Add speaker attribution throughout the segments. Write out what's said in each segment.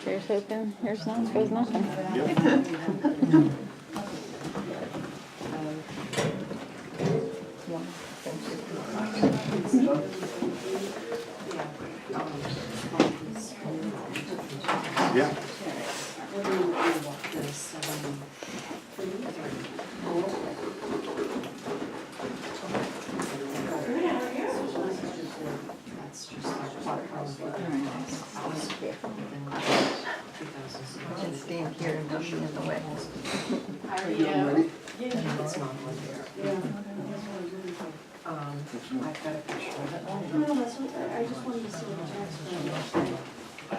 Speaker 1: Here's hoping, here's not, goes nothing.
Speaker 2: Yeah.
Speaker 1: Can stand here and don't be in the way.
Speaker 3: I've got a picture of it. No, that's okay. I just wanted to see what the tax was.
Speaker 4: I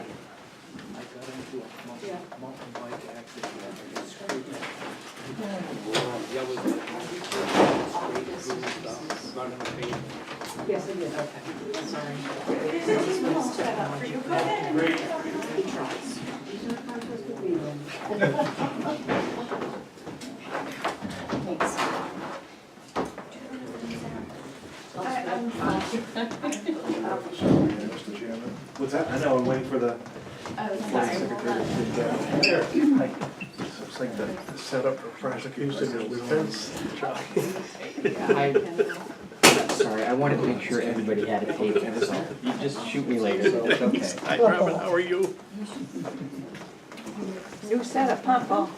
Speaker 4: got into a mountain bike accident.
Speaker 3: Yes, I did. Okay. Sorry. He tries. He's not contest with me then. Thanks.
Speaker 2: Mr. Chairman. What's that? I know, I'm waiting for the secretary to sit down. There. So it's like the setup for prosecution and defense.
Speaker 4: Sorry, I wanted to make sure everybody had a tape, and so you just shoot me later, it's okay.
Speaker 2: Hi, Robin, how are you?
Speaker 1: New setup, huh, Paul?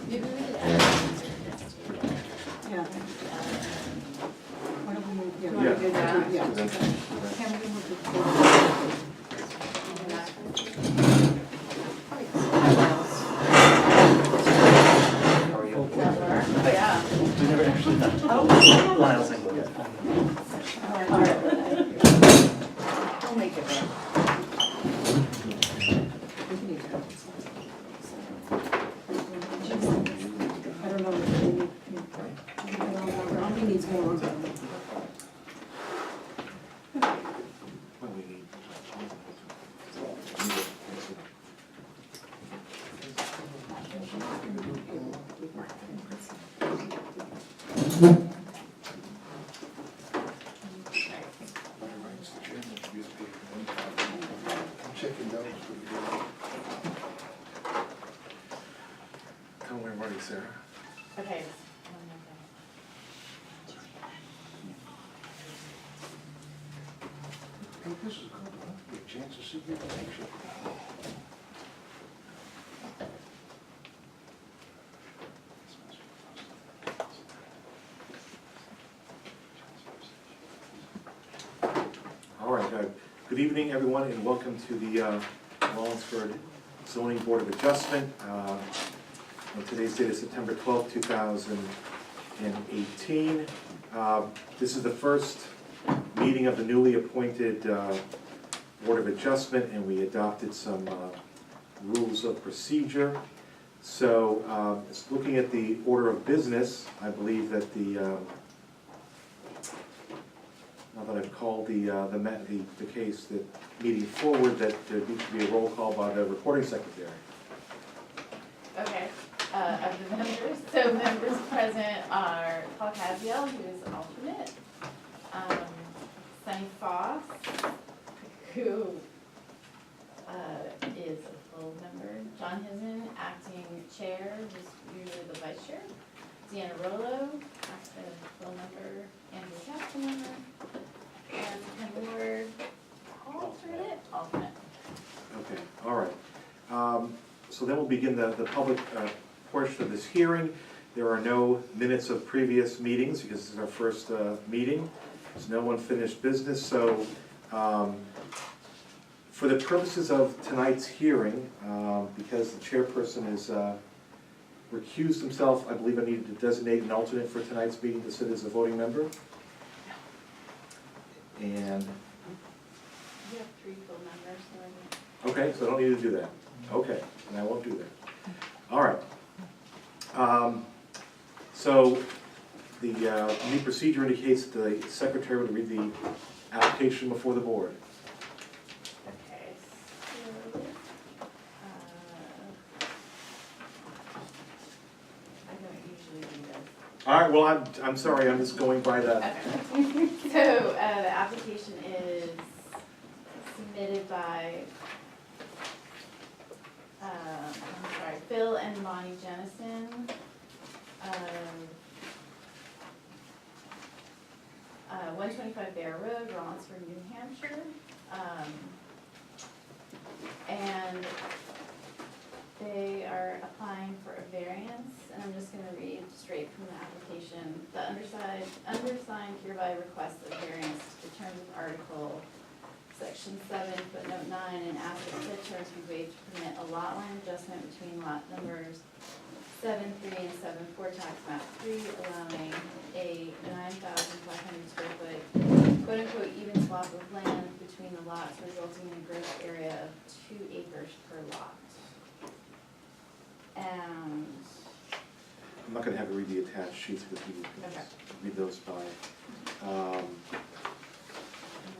Speaker 3: Yeah. Why don't we move, yeah.
Speaker 2: Yeah.
Speaker 3: Yeah. Can we move
Speaker 4: How are you?
Speaker 1: Yeah.
Speaker 4: We never actually done. Lyle's like,
Speaker 3: Don't make it bad. I don't know. He needs more.
Speaker 2: Well, we need. Checking those. Tell me when you're ready, Sarah.
Speaker 5: Okay.
Speaker 2: Hey, this is good, huh? Get a chance to see your picture. All right, good evening, everyone, and welcome to the Wallingford Zoning Board of Adjustment. Today's date is September 12th, 2018. This is the first meeting of the newly appointed Board of Adjustment, and we adopted some rules of procedure. So, looking at the order of business, I believe that now that I've called the case, the meeting forward, that there needs to be a roll call by the recording secretary.
Speaker 5: Okay, of the members, so members present are Paul Casiel, who is alternate, Sunny Foss, who is a full member, John Hisman, acting chair, who's usually the vice chair, Deanna Rollo, acting full member, Andrew Captain member, and Ken Ward, alternate.
Speaker 2: Okay, all right. So then we'll begin the public portion of this hearing. There are no minutes of previous meetings because this is our first meeting. There's no unfinished business, so for the purposes of tonight's hearing, because the chairperson has recused himself, I believe I needed to designate an alternate for tonight's meeting to sit as a voting member. And,
Speaker 5: You have 3 full members, so
Speaker 2: okay, so I don't need to do that. Okay, and I won't do that. All right. So the new procedure indicates that the secretary would read the application before the board.
Speaker 5: Okay, I don't usually do this.
Speaker 2: All right, well, I'm sorry, I'm just going by the,
Speaker 5: Okay. So So, the application is submitted by, Phil and Bonnie Jennison. 125 Bear Road, Rollinsford, New Hampshire. And they are applying for a variance, and I'm just gonna read straight from the application. The undersigned hereby requests a variance to the terms of Article Section 7, footnote 9, and ask that said terms be waived to permit a lot line adjustment between lot numbers 7-3 and 7-4 tax map 3, allowing a 9,500 square foot quote-unquote even swap of land between the lots, resulting in a gross area of 2 acres per lot. And,
Speaker 2: I'm not gonna have you read the attached sheets, because you can
Speaker 5: Okay.
Speaker 2: read those by.
Speaker 5: and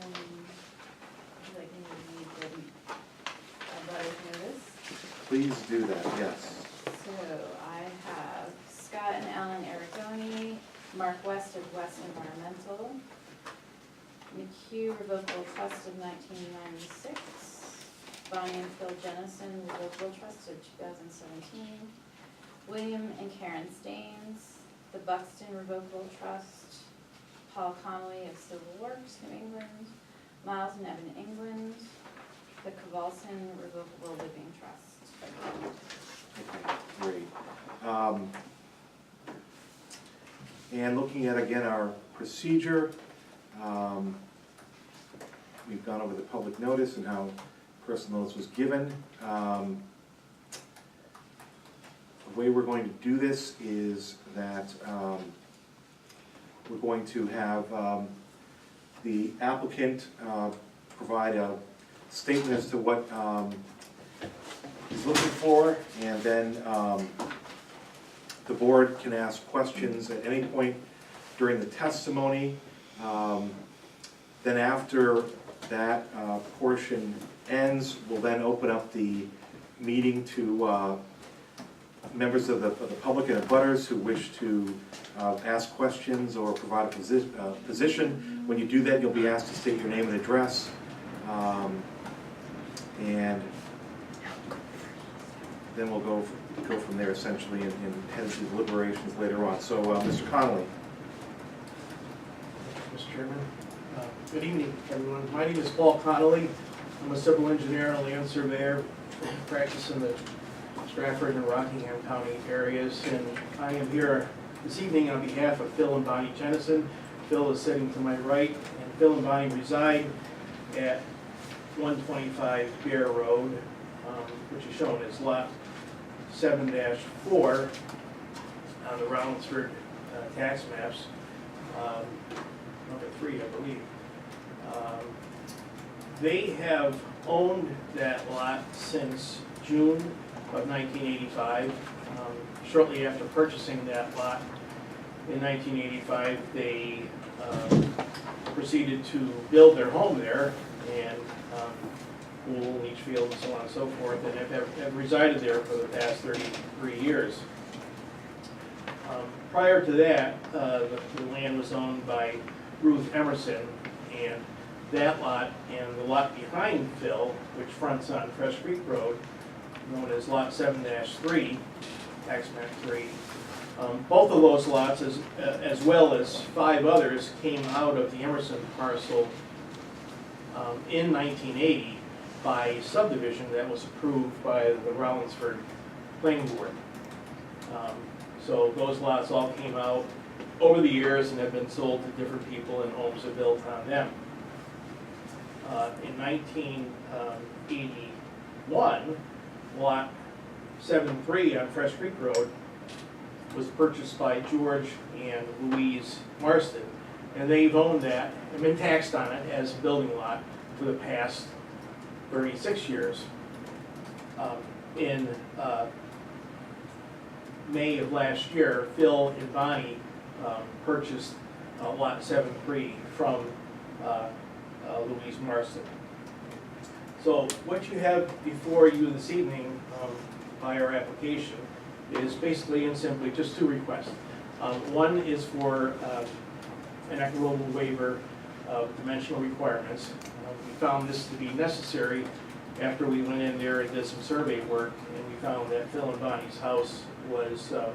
Speaker 5: then, would you like me to read the abutters notice?
Speaker 2: Please do that, yes.
Speaker 5: So I have Scott and Ellen Aragoni, Mark West of West Environmental, McHugh Revocable Trust of 1996, Bonnie and Phil Jennison Revocable Trust of 2017, William and Karen Staines, the Buxton Revocable Trust, Paul Connolly of Civil Works, New England, Miles and Evan England, the Cavalson Revocable Living Trust.
Speaker 2: Okay, great. And looking at, again, our procedure, we've gone over the public notice and how personal notice was given. The way we're going to do this is that we're going to have the applicant provide a statement as to what he's looking for, and then the board can ask questions at any point during the testimony. Then after that portion ends, we'll then open up the meeting to members of the public and abutters who wish to ask questions or provide a position. When you do that, you'll be asked to state your name and address. And then we'll go from there essentially and head to deliberations later on. So, Mr. Connolly.
Speaker 6: Mr. Chairman. Good evening, everyone. My name is Paul Connolly. I'm a civil engineer and land surveyor, practice in the Stratford and Rockingham County areas, and I am here this evening on behalf of Phil and Bonnie Jennison. Phil is sitting to my right, and Phil and Bonnie reside at 125 Bear Road, which is shown as lot 7-4 on the Rollinsford tax maps, number 3, I believe. They have owned that lot since June of 1985. Shortly after purchasing that lot in 1985, they proceeded to build their home there and pool, leach field, and so on and so forth, and have resided there for the past 33 years. Prior to that, the land was owned by Ruth Emerson, and that lot and the lot behind Phil, which fronts on Fresh Creek Road, known as lot 7-3, tax map 3. Both of those lots, as well as 5 others, came out of the Emerson parcel in 1980 by subdivision that was approved by the Rollinsford Planning Board. So those lots all came out over the years and have been sold to different people, and homes are built on them. In 1981, lot 7-3 on Fresh Creek Road was purchased by George and Louise Marston, and they've owned that and been taxed on it as a building lot for the past 36 years. In May of last year, Phil and Bonnie purchased lot 7-3 from Louise Marston. So what you have before you this evening by our application is basically and simply just 2 requests. One is for an equitable waiver of dimensional requirements. We found this to be necessary after we went in there and did some survey work, and we found that Phil and Bonnie's house was a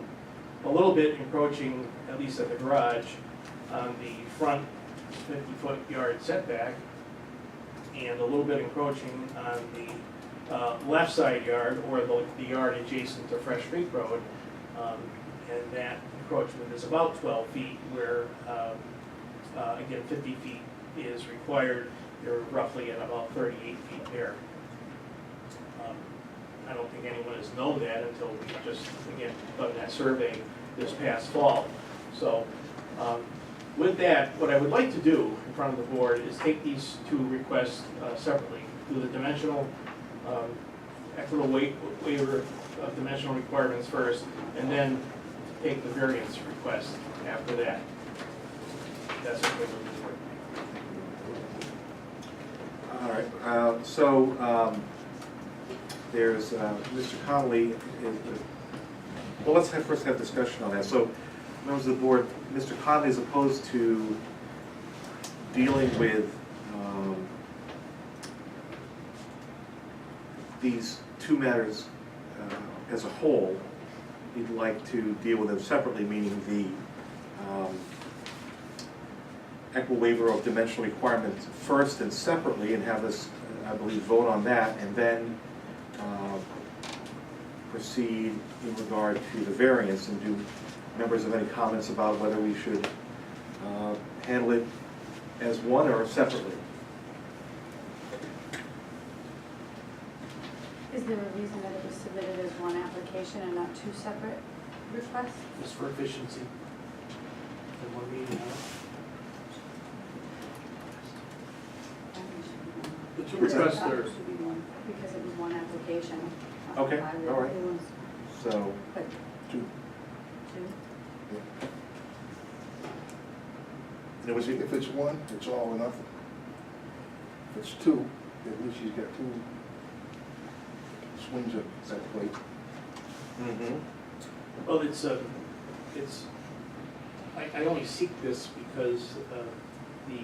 Speaker 6: little bit encroaching, at least at the garage, on the front 50-foot yard setback, and a little bit encroaching on the left side yard, or the yard adjacent to Fresh Creek Road. And that encroachment is about 12 feet, where, again, 50 feet is required. You're roughly at about 38 feet there. I don't think anyone has known that until we just, again, done that survey this past fall. So with that, what I would like to do in front of the board is take these two requests separately. Do the dimensional, equitable waiver of dimensional requirements first, and then take the variance request after that. That's what we're doing.
Speaker 2: All right, there's Mr. Connolly. Well, let's first have discussion on that. So, members of the board, Mr. Connolly is opposed to dealing with these two matters as a whole. He'd like to deal with them separately, meaning the equitable waiver of dimensional requirements first and separately, and have us, I believe, vote on that, and then proceed in regard to the variance. And do members have any comments about whether we should handle it as one or separately?
Speaker 3: Is there a reason that it was submitted as one application and not two separate requests?
Speaker 6: Just for efficiency. In one meeting, The two requests
Speaker 3: I thought
Speaker 6: are,
Speaker 3: it should be one, because it was one application.
Speaker 2: Okay,
Speaker 3: I read
Speaker 2: all right.
Speaker 3: it was
Speaker 2: So,
Speaker 3: But
Speaker 7: Two.
Speaker 3: two.
Speaker 2: it was,
Speaker 7: If it's one, it's all or nothing. If it's two, at least he's got two swings at that plate.
Speaker 6: well, I only seek this because the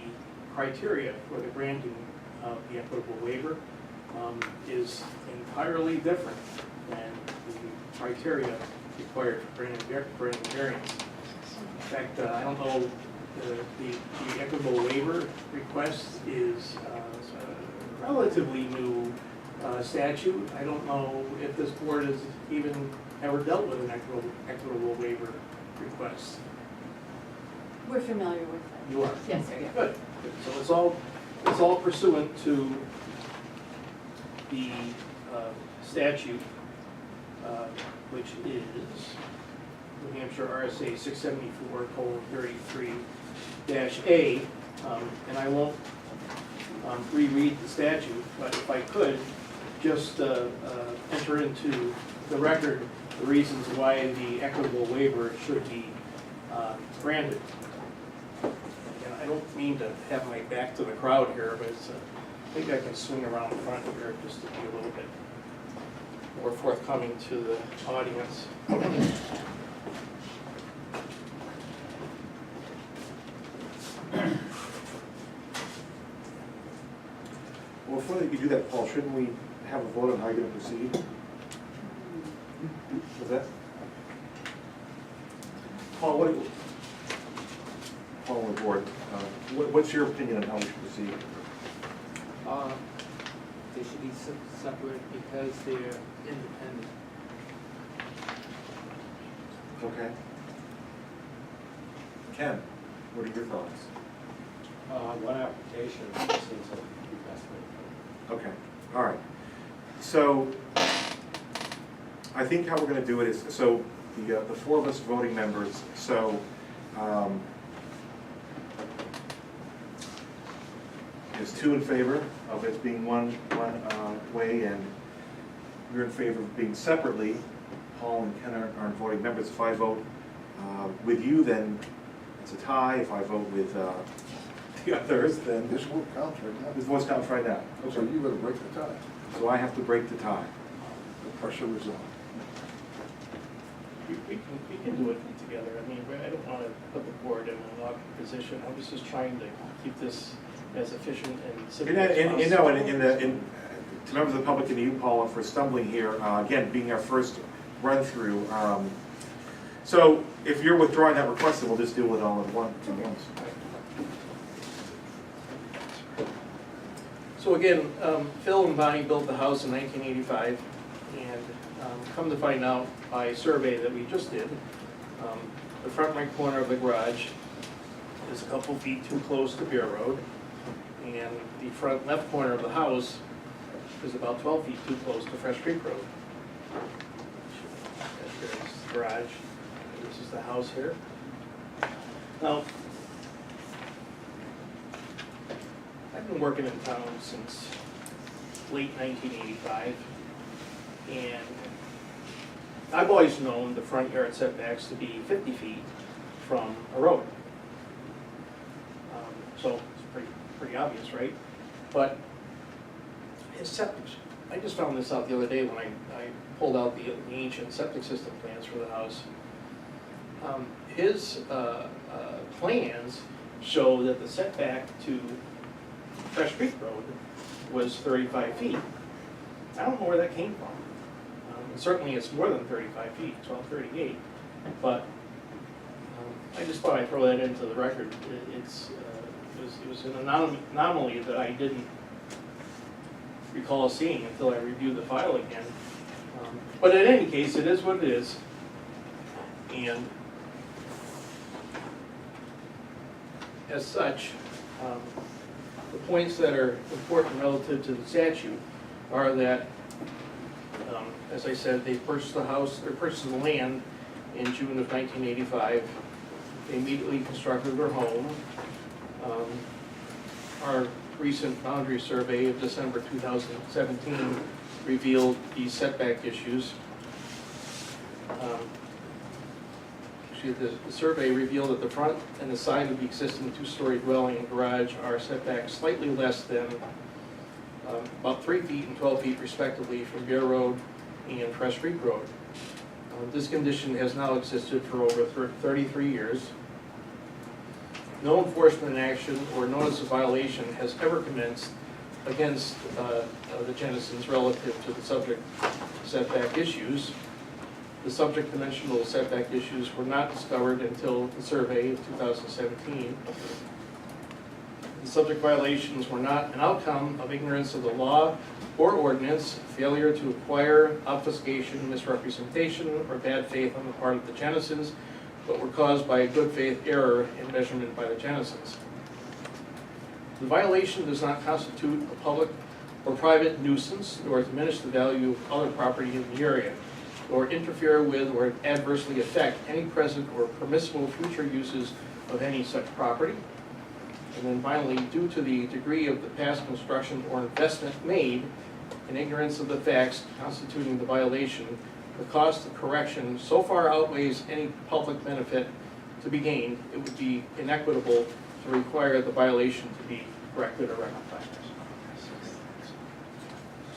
Speaker 6: criteria for the granting of the equitable waiver is entirely different than the criteria required for granting variance. In fact, I don't know, the equitable waiver request is a relatively new statute. I don't know if this board has even ever dealt with an equitable waiver request.
Speaker 3: We're familiar with it.
Speaker 6: You are?
Speaker 5: Yes, sir.
Speaker 6: Good. So it's all pursuant to the statute, which is New Hampshire RSA 674:33-A. And I won't reread the statute, but if I could, just enter into the record the reasons why the equitable waiver should be granted. And I don't mean to have my back to the crowd here, but I think I can swing around the front here just to be a little bit more forthcoming to the audience.
Speaker 2: well, before you do that, Paul, shouldn't we have a vote on how you're going to proceed? Was that? Paul, Paul on the board, what's your opinion on how we should proceed?
Speaker 8: They should be separate because they're independent.
Speaker 2: Okay. Ken, what are your thoughts?
Speaker 9: One application seems like the best way.
Speaker 2: Okay, all right. So, I think how we're gonna do it is, so the four of us voting members, so, there's two in favor of it being one way, and we're in favor of being separately. Paul and Ken aren't voting members. If I vote with you, then it's a tie. If I vote with the others, then
Speaker 7: This vote counts right now.
Speaker 2: this vote's counts right now.
Speaker 7: So you better break the tie.
Speaker 2: So I have to break the tie.
Speaker 7: The pressure is on.
Speaker 6: we can do it together. I mean, I don't want to put the board in an awkward position. I was just trying to keep this as efficient and simple as possible.
Speaker 2: You know, to members of the public and you, Paula, for stumbling here, again, being our first run-through. So if you're withdrawing that request, then we'll just do it all at once.
Speaker 6: So again, Phil and Bonnie built the house in 1985, and come to find out by survey that we just did, the front right corner of the garage is a couple feet too close to Beer Road, and the front left corner of the house is about 12 feet too close to Fresh Creek Road. There's the garage, this is the house here. Now, I've been working in town since late 1985, and I've always known the front yard setbacks to be 50 feet from a road. So it's pretty obvious, right? But his septic, I just found this out the other day when I pulled out the ancient septic system plans for the house. His plans show that the setback to Fresh Creek Road was 35 feet. I don't know where that came from. Certainly it's more than 35 feet, 1238, but I just thought I'd throw that into the record. It was an anomaly that I didn't recall seeing until I reviewed the file again. But in any case, it is what it is. And as such, the points that are important relative to the statute are that, as I said, they purchased the house, or purchased the land in June of 1985. They immediately constructed their home. Our recent boundary survey of December 2017 revealed these setback issues. The survey revealed that the front and the side of the existing two-story dwelling and garage are setback slightly less than about 3 feet and 12 feet respectively from Beer Road and Fresh Creek Road. This condition has now existed for over 33 years. No enforcement action or notice of violation has ever commenced against the Jennisons relative to the subject setback issues. The subject dimensional setback issues were not discovered until the survey of 2017. The subject violations were not an outcome of ignorance of the law or ordinance, failure to acquire, obfuscation, misrepresentation, or bad faith on the part of the Jennisons, but were caused by a good faith error in measurement by the Jennisons. The violation does not constitute a public or private nuisance, nor diminish the value of other property in the area, or interfere with or adversely affect any present or permissible future uses of any such property. And then finally, due to the degree of the past construction or investment made in ignorance of the facts constituting the violation, the cost of correction so far outweighs any public benefit to be gained, it would be inequitable to require the violation to be corrected or rectified.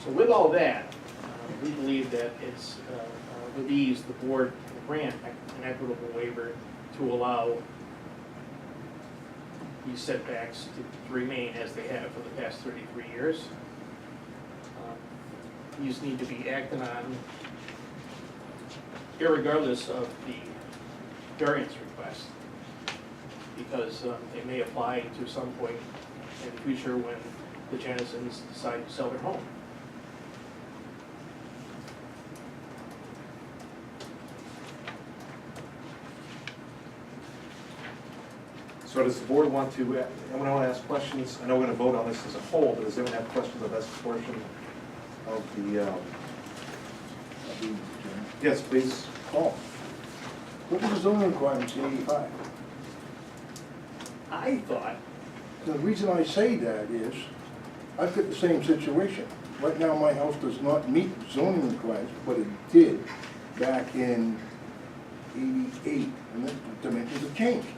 Speaker 6: So with all that, we believe that it's with ease the board can grant an equitable waiver to allow these setbacks to remain as they have for the past 33 years. These need to be acted on irregardless of the variance request, because they may apply to some point in the future when the Jennisons decide to sell their home.
Speaker 2: So does the board want to, anyone want to ask questions? I know we're going to vote on this as a whole, but does anyone have questions on this portion of the, yes, please.
Speaker 7: Paul, what was the zoning requirements in 85?
Speaker 6: I thought,
Speaker 7: The reason I say that is, I've got the same situation. Right now, my house does not meet zoning requirements, but it did back in 88, and the dimensions have changed.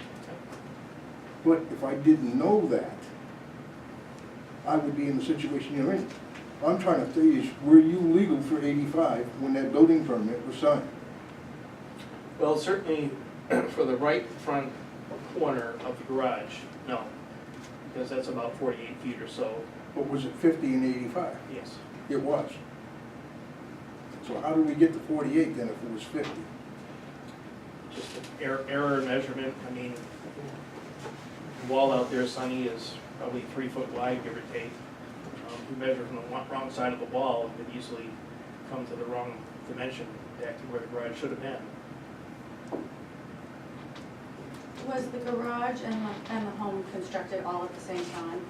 Speaker 7: But if I didn't know that, I would be in the situation you're in. I'm trying to tell you, were you legal for 85 when that building permit was signed?
Speaker 6: Well, certainly for the right front corner of the garage, no, because that's about 48 feet or so,
Speaker 7: What was it, 50 and 85?
Speaker 6: yes.
Speaker 7: It was. So how did we get to 48 then if it was 50?
Speaker 6: Just an error in measurement. I mean, the wall out there, Sonny, is probably 3 foot wide, give or take. If you measure from the wrong side of the wall, you could easily come to the wrong dimension back to where the garage should have been.
Speaker 3: Was the garage and the home constructed all at the same time?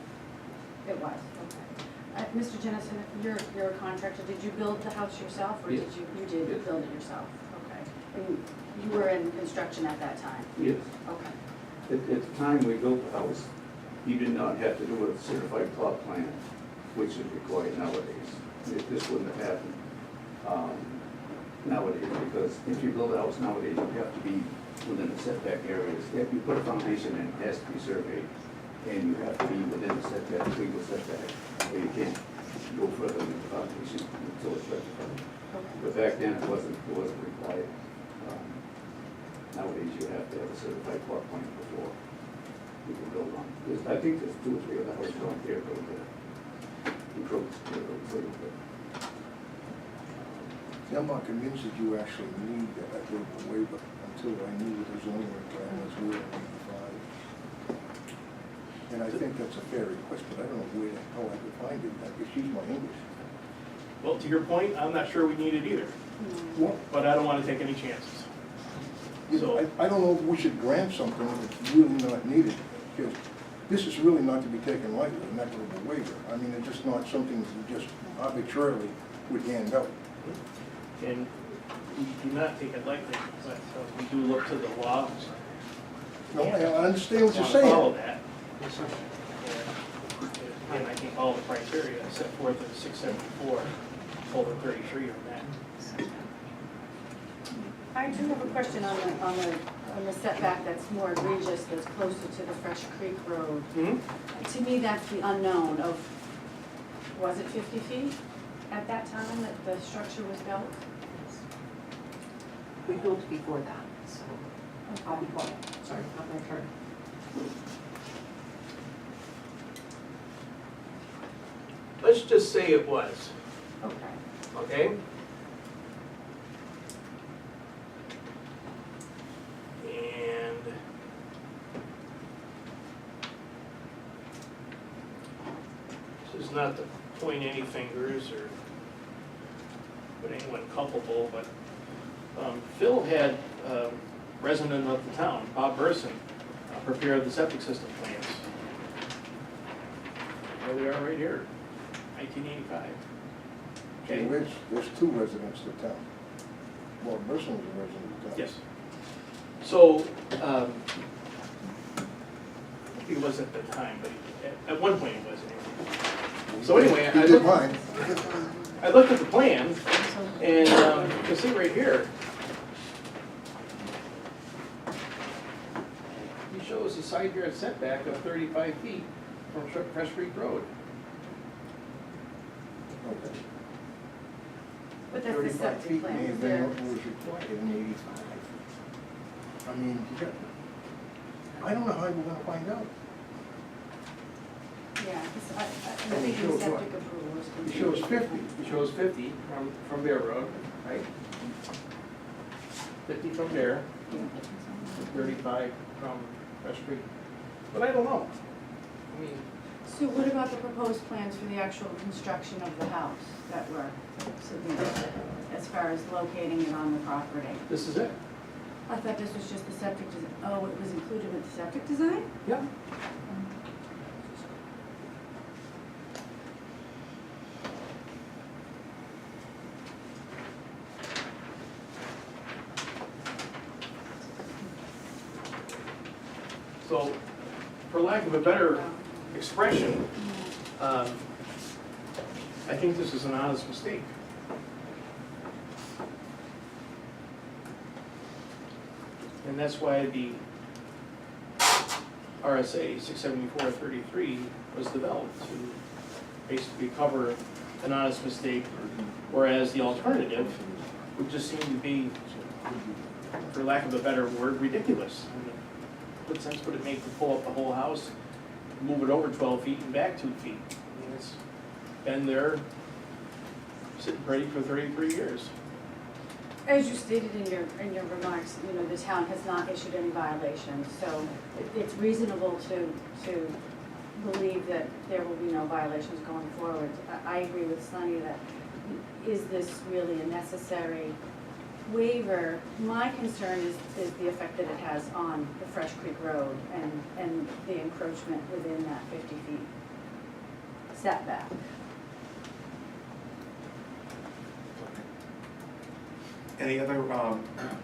Speaker 3: It was, okay. Mr. Jennison, you're a contractor, did you build the house yourself, or did
Speaker 10: Yes.
Speaker 3: you did
Speaker 10: Yes.
Speaker 3: build it yourself? Okay. And you were in construction at that time?
Speaker 10: Yes.
Speaker 3: Okay.
Speaker 10: At the time we built the house, you did not have to do a certified plot plan, which is required nowadays. This wouldn't have happened nowadays, because if you build a house nowadays, you have to be within the setback areas. If you put a foundation in, it has to be surveyed, and you have to be within the setback, legal setback, or you can't go further than the foundation until it's rectified. But back then, it wasn't required. Nowadays, you have to have a certified plot plan before you can build on. I think there's 2 or 3 of the houses on here, but encroach a little bit.
Speaker 7: See, I'm not convinced that you actually need that little waiver until I knew what the zoning requirements were in 85. And I think that's a fair request, but I don't know where the hell I could find it, like, excuse my English.
Speaker 6: Well, to your point, I'm not sure we need it either,
Speaker 7: Well,
Speaker 6: but I don't want to take any chances. So,
Speaker 7: I don't know if we should grant something that's really not needed, because this is really not to be taken lightly, an equitable waiver. I mean, it's just not something that you just arbitrarily would hand out.
Speaker 6: and we do not take it lightly, but we do look to the law.
Speaker 7: No, I understand what you're
Speaker 6: Want to follow
Speaker 7: saying.
Speaker 6: that. And I think all the criteria set forth in 674, over 33 on that.
Speaker 3: I do have a question on the setback that's more egregious, that's closer to the Fresh Creek Road. To me, that's the unknown of, was it 50 feet at that time that the structure was built?
Speaker 1: We built before that, so I'll be quiet. Sorry, not my turn.
Speaker 6: Let's just say it was,
Speaker 3: Okay.
Speaker 6: okay? And this is not to point any fingers or put anyone culpable, but Phil had resident of the town, Bob Burson, prepare the septic system plans. There they are right here, 1985. Okay?
Speaker 7: There's 2 residents of town. Well, Burson was a resident of town.
Speaker 6: Yes. So, I think it was at the time, but at one point it was anyway. So anyway,
Speaker 7: He did mine.
Speaker 6: I looked at the plan, and you can see right here, he shows a side yard setback of 35 feet from Fresh Creek Road.
Speaker 7: Okay.
Speaker 3: But that's the
Speaker 7: 35
Speaker 3: septic
Speaker 7: feet
Speaker 3: plan,
Speaker 7: may
Speaker 3: is
Speaker 7: have
Speaker 3: there?
Speaker 7: been what was required in 85. I mean, you got, I don't know how we're gonna find out.
Speaker 3: Yeah, 'cause I
Speaker 7: Oh,
Speaker 3: think
Speaker 7: it shows
Speaker 3: the
Speaker 7: what?
Speaker 3: septic approval was
Speaker 7: It
Speaker 3: complete.
Speaker 7: shows 50.
Speaker 6: It shows 50 from Bear Road, right? 50 from Bear, 35 from Fresh Creek. But I don't know. I mean,
Speaker 3: So what about the proposed plans for the actual construction of the house that were submitted, as far as locating it on the property?
Speaker 6: this is it.
Speaker 3: I thought this was just the septic design. Oh, it was included with the septic design?
Speaker 6: Yeah. So, for lack of a better expression, I think this is an honest mistake. And that's why the RSA 674-33 was developed to basically cover an honest mistake, whereas the alternative would just seem to be for lack of a better word, ridiculous. I mean, what sense would it make to pull up the whole house, move it over 12 feet and back 2 feet? I mean, it's been there, sitting pretty for 33 years.
Speaker 3: As you stated in your remarks, you know, the town has not issued any violations, so it's reasonable to believe that there will be no violations going forward. I agree with Sunny that, is this really a necessary waiver? My concern is the effect that it has on the Fresh Creek Road and the encroachment within that 50 feet setback.
Speaker 2: Any other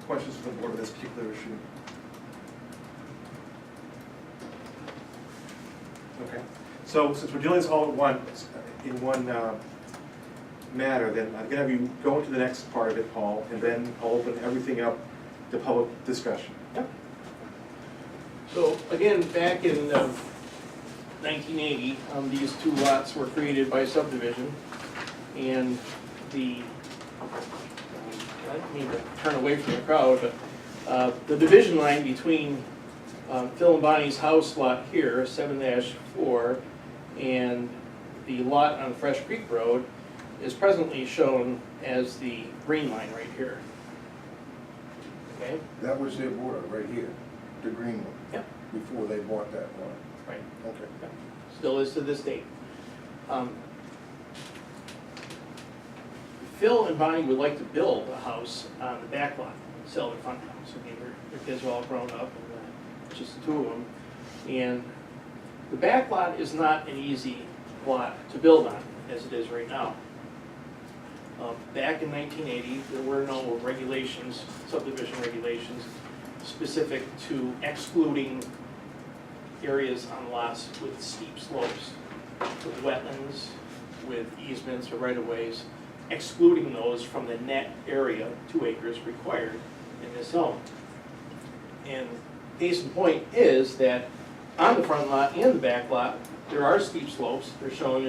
Speaker 2: questions from the board of this particular issue? Okay, so since we're doing this all at once, in one matter, then I'm gonna have you go into the next part of it, Paul, and then I'll open everything up to public discussion.
Speaker 6: Yep. So again, back in 1980, these two lots were created by subdivision, and I don't mean to turn away from the crowd, but the division line between Phil and Bonnie's house lot here, 7-4, and the lot on Fresh Creek Road is presently shown as the green line right here. Okay?
Speaker 7: That was their border right here, the green one.
Speaker 6: Yep.
Speaker 7: Before they bought that one.
Speaker 6: Right.
Speaker 7: Okay.
Speaker 6: Still is to this date. Phil and Bonnie would like to build a house on the back lot, sell their front house. I mean, their kids are all grown up, and just the two of them. And the back lot is not an easy lot to build on, as it is right now. Back in 1980, there were no regulations, subdivision regulations, specific to excluding areas on lots with steep slopes, with wetlands, with easements or right-of-ways, excluding those from the net area, 2 acres required in this zone. And case in point is that on the front lot and the back lot, there are steep slopes. They're shown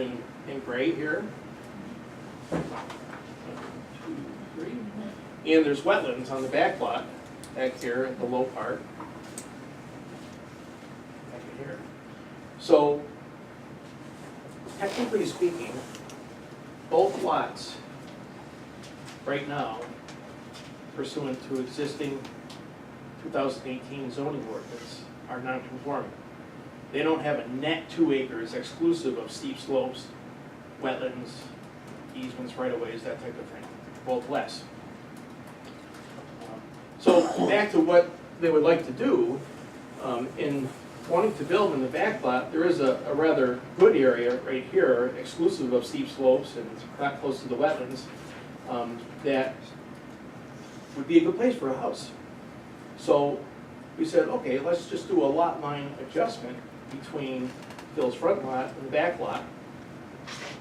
Speaker 6: in gray here. 1, 2, 3. And there's wetlands on the back lot, back here at the low part. Back in here. So, technically speaking, both lots right now, pursuant to existing 2018 zoning ordinance, are non-conforming. They don't have a net 2 acres exclusive of steep slopes, wetlands, easements, right-of-ways, that type of thing, both less. So back to what they would like to do, in wanting to build in the back lot, there is a rather good area right here, exclusive of steep slopes and not close to the wetlands, that would be a good place for a house. So we said, okay, let's just do a lot line adjustment between Phil's front lot and the back lot,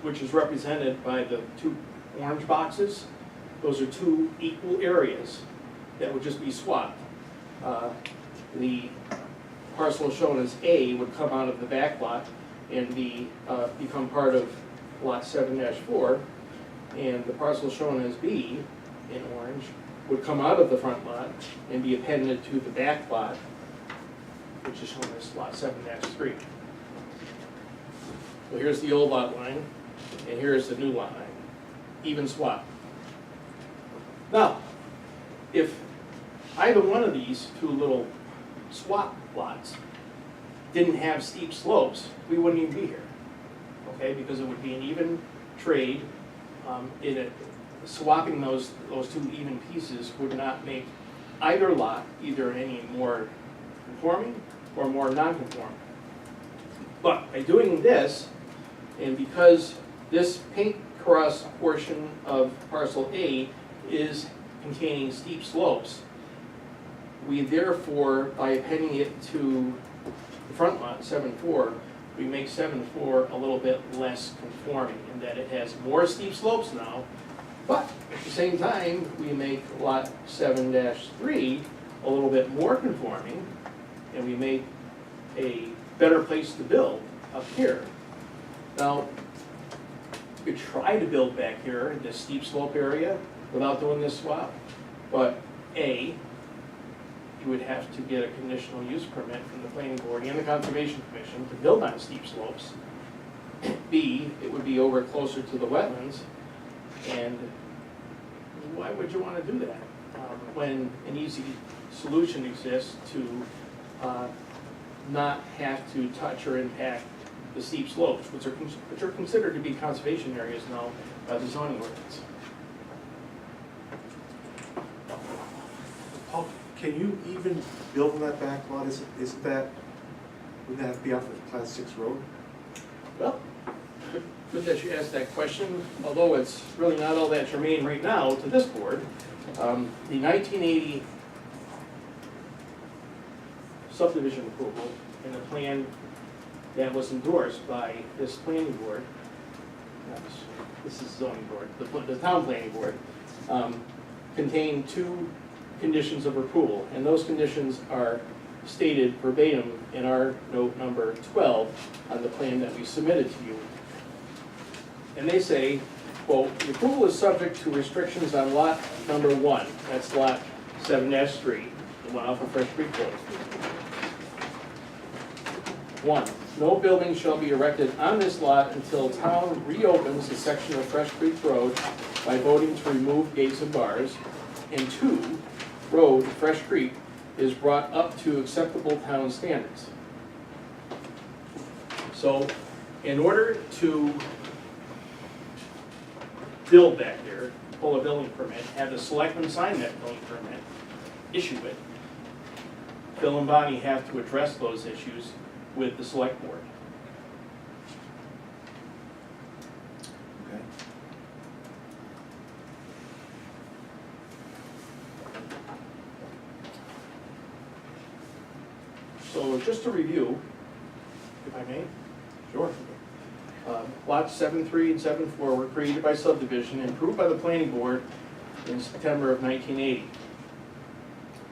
Speaker 6: which is represented by the 2 orange boxes. Those are 2 equal areas that would just be swapped. The parcel shown as A would come out of the back lot and become part of lot 7-4, and the parcel shown as B in orange would come out of the front lot and be appended to the back lot, which is shown as lot 7-3. So here's the old lot line, and here's the new lot line, even swap. Now, if either one of these 2 little swap lots didn't have steep slopes, we wouldn't even be here, okay? Because it would be an even trade. Swapping those 2 even pieces would not make either lot either any more conforming or more non-conforming. But by doing this, and because this paint cross portion of parcel A is containing steep slopes, we therefore, by appending it to the front lot, 7-4, we make 7-4 a little bit less conforming in that it has more steep slopes now, but at the same time, we make lot 7-3 a little bit more conforming, and we make a better place to build up here. Now, you could try to build back here in this steep slope area without doing this swap, but A, you would have to get a conditional use permit from the planning board and the conservation commission to build on steep slopes. B, it would be over closer to the wetlands, and why would you wanna do that? When an easy solution exists to not have to touch or impact the steep slopes, which are considered to be conservation areas now by the zoning ordinance.
Speaker 2: Paul, can you even build on that back lot? Isn't that, wouldn't that have to be off of Class 6 road?
Speaker 6: Well, good that you asked that question, although it's really not all that germane right now to this board. The 1980 subdivision approval and the plan that was endorsed by this planning board, this is zoning board, the town planning board, contained 2 conditions of approval, and those conditions are stated verbatim in our note number 12 on the plan that we submitted to you. And they say, quote, "The approval is subject to restrictions on lot number 1, that's lot 7-3, the one off of Fresh Creek Road. 1, no building shall be erected on this lot until town reopens a section of Fresh Creek Road by voting to remove gates and bars. And 2, road, Fresh Creek, is brought up to acceptable town standards." So, in order to build back there, pull a building permit, have the selectmen sign that building permit, issue it, Bill and Bonnie have to address those issues with the select board.
Speaker 2: Okay.
Speaker 6: So just to review, if I may,
Speaker 2: Sure.
Speaker 6: lots 7-3 and 7-4 were created by subdivision and approved by the planning board in September of 1980.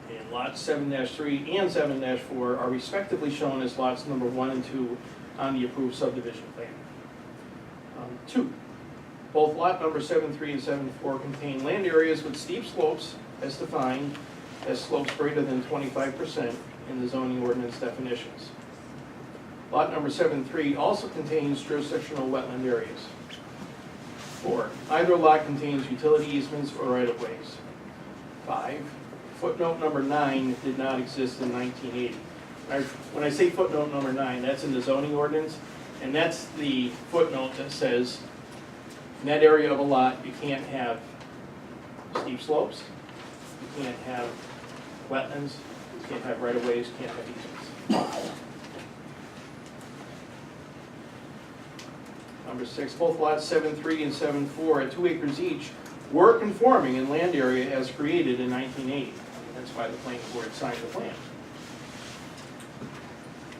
Speaker 6: And lots 7-3 and 7-4 are respectively shown as lots number 1 and 2 on the approved subdivision plan. 2, both lot number 7-3 and 7-4 contain land areas with steep slopes as defined as slopes greater than 25% in the zoning ordinance definitions. Lot number 7-3 also contains jurisdictional wetland areas. 4, either lot contains utility easements or right-of-ways. 5, footnote number 9 did not exist in 1980. When I say footnote number 9, that's in the zoning ordinance, and that's the footnote that says, in that area of a lot, you can't have steep slopes, you can't have wetlands, you can't have right-of-ways, you can't have easements. Number 6, both lots 7-3 and 7-4 at 2 acres each were conforming in land area as created in 1980. That's why the planning board signed the plan.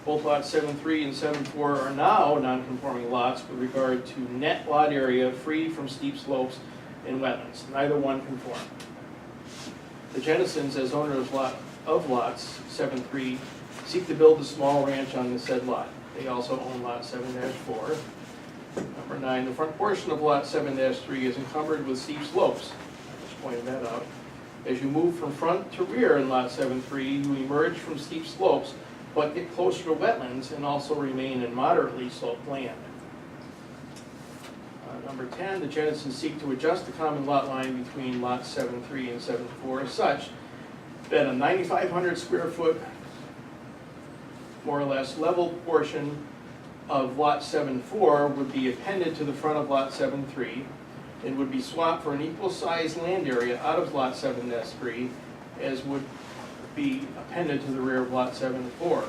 Speaker 6: Both lots 7-3 and 7-4 are now non-conforming lots with regard to net lot area free from steep slopes and wetlands. Neither one conform. The Jennisons, as owners of lots 7-3, seek to build a small ranch on the said lot. They also own lot 7-4. Number 9, the front portion of lot 7-3 is encumbered with steep slopes. I just pointed that out. As you move from front to rear in lot 7-3, you emerge from steep slopes, but get closer to wetlands and also remain in moderately sloped land. Number 10, the Jennisons seek to adjust the common lot line between lots 7-3 and 7-4 such that a 9,500 square foot, more or less, level portion of lot 7-4 would be appended to the front of lot 7-3 and would be swapped for an equal sized land area out of lot 7-3 as would be appended to the rear of lot 7-4.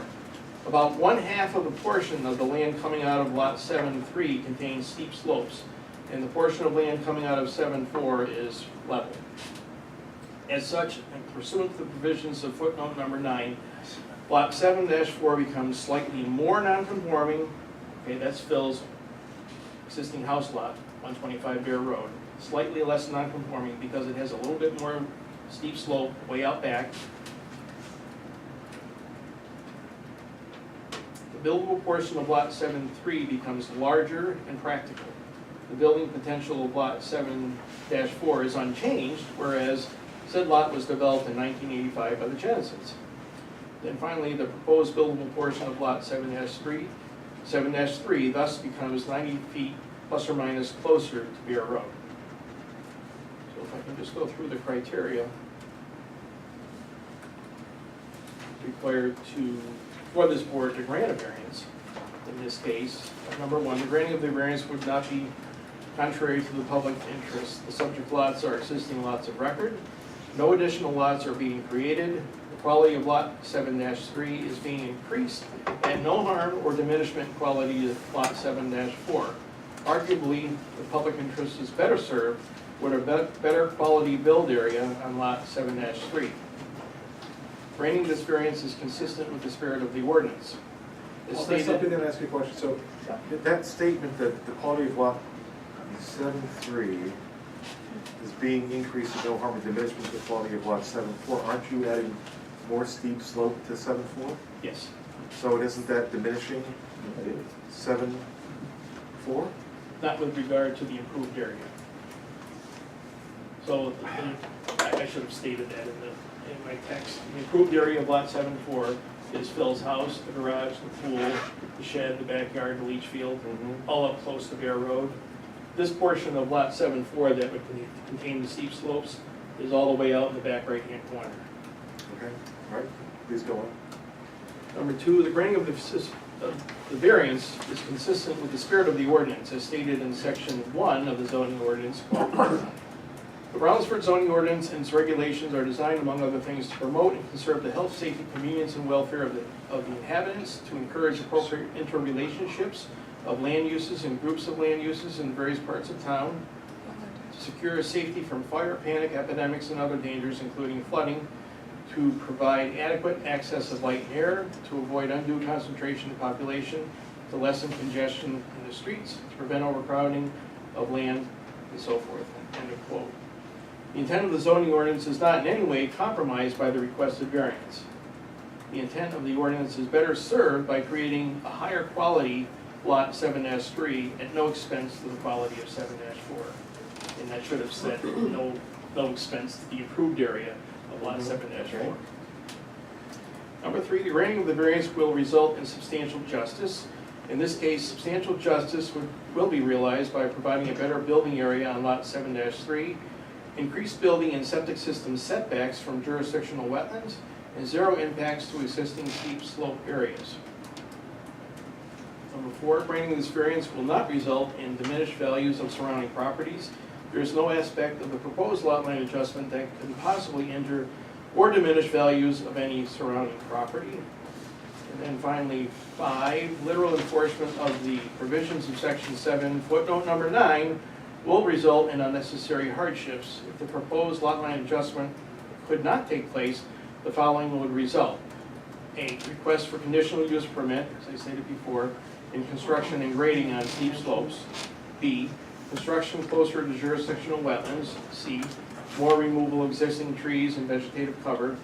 Speaker 6: About 1/2 of the portion of the land coming out of lot 7-3 contains steep slopes, and the portion of land coming out of 7-4 is level. As such, and pursuant to the provisions of footnote number 9, lot 7-4 becomes slightly more non-conforming. Okay, that's Phil's existing house lot, 125 Bear Road. Slightly less non-conforming because it has a little bit more steep slope way out back. The buildable portion of lot 7-3 becomes larger and practical. The building potential of lot 7-4 is unchanged, whereas said lot was developed in 1985 by the Jennisons. Then finally, the proposed buildable portion of lot 7-3 thus becomes 90 feet plus or minus closer to Bear Road. So if I can just go through the criteria required for this board to grant a variance. In this case, number one, the granting of the variance would not be contrary to the public interest. The subject lots are existing lots of record. No additional lots are being created. The quality of lot 7-3 is being increased, and no harm or diminishment in quality of lot 7-4. Arguably, the public interest is better served with a better quality build area on lot 7-3. Granting this variance is consistent with the spirit of the ordinance. As
Speaker 2: Well, that's
Speaker 6: stated,
Speaker 2: something that I ask you a question. So that statement that the quality of lot 7-3 is being increased and no harm or diminishment to the quality of lot 7-4, aren't you adding more steep slope to 7-4?
Speaker 6: yes,
Speaker 2: So isn't that diminishing 7-4?
Speaker 6: not with regard to the improved area. So I should have stated that in my text. The improved area of lot 7-4 is Phil's house, the garage, the pool, the shed, the backyard, the leach field, all up close to Bear Road. This portion of lot 7-4 that would contain the steep slopes is all the way out in the back right-hand corner.
Speaker 2: Okay, all right, please go on.
Speaker 6: Number two, the granting of the variance is consistent with the spirit of the ordinance as stated in section 1 of the zoning ordinance. The Rollinsford zoning ordinance and its regulations are designed, among other things, to promote and conserve the health, safety, convenience, and welfare of the inhabitants, to encourage appropriate interrelationships of land uses and groups of land uses in various parts of town, to secure safety from fire, panic, epidemics, and other dangers, including flooding, to provide adequate access of light and air, to avoid undue concentration of population, to lessen congestion in the streets, to prevent overcrowding of land, and so forth. End of quote. The intent of the zoning ordinance is not in any way compromised by the requested variance. The intent of the ordinance is better served by creating a higher quality lot 7-3 at no expense to the quality of 7-4. And that should have said no expense to the improved area of lot 7-4. Number three, the granting of the variance will result in substantial justice. In this case, substantial justice will be realized by providing a better building area on lot 7-3, increased building and septic system setbacks from jurisdictional wetlands, and zero impacts to existing steep slope areas. Number four, granting this variance will not result in diminished values of surrounding properties. There is no aspect of the proposed lot line adjustment that could possibly injure or diminish values of any surrounding property. And then finally, 5, literal enforcement of the provisions of section 7, footnote number 9, will result in unnecessary hardships. If the proposed lot line adjustment could not take place, the following would result. A, request for conditional use permit, as I stated before, in construction and grading on steep slopes. B, construction closer to jurisdictional wetlands. C, more removal of existing trees and vegetative cover.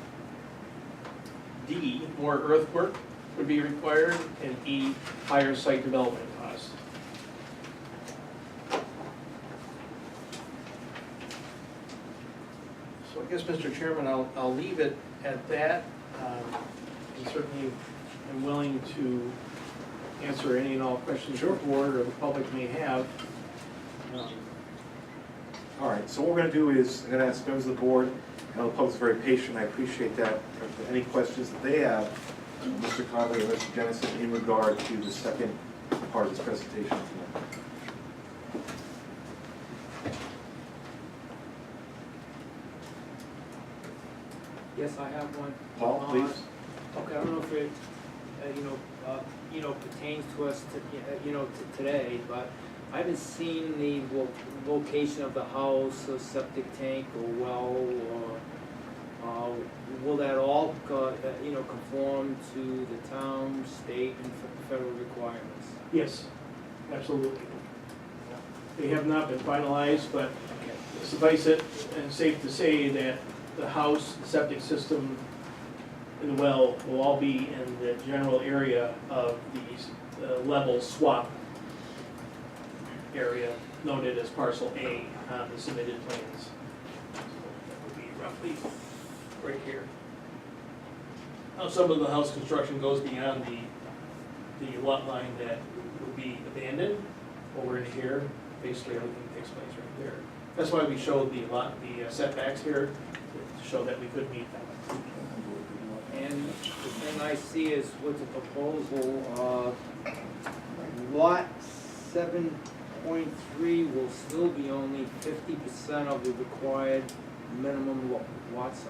Speaker 6: D, more earthwork would be required. And E, higher site development costs. So I guess, Mr. Chairman, I'll leave it at that. And certainly am willing to answer any and all questions the board or the public may have.
Speaker 2: All right, so what we're going to do is, I'm going to ask members of the board, I know the public's very patient, I appreciate that. Any questions that they have, Mr. Conley or Mr. Jennison, in regard to the second part of this presentation tonight?
Speaker 8: Yes, I have one.
Speaker 2: Paul, please.
Speaker 8: Okay, I don't know if it, pertains to us to today, but I haven't seen the location of the house, or septic tank, or well, or, will that all, conform to the town, state, and federal requirements?
Speaker 6: Yes, absolutely. They have not been finalized, but suffice it and safe to say that the house, the septic system, and the well will all be in the general area of the level swap area noted as parcel A on the submitted plans. So that would be roughly right here. some of the house construction goes beyond the lot line that would be abandoned over in here. Basically, everything takes place right there. That's why we showed the setbacks here, to show that we could meet them.
Speaker 8: And the thing I see is with the proposal, lot 7.3 will still be only 50% of the required minimum lot size.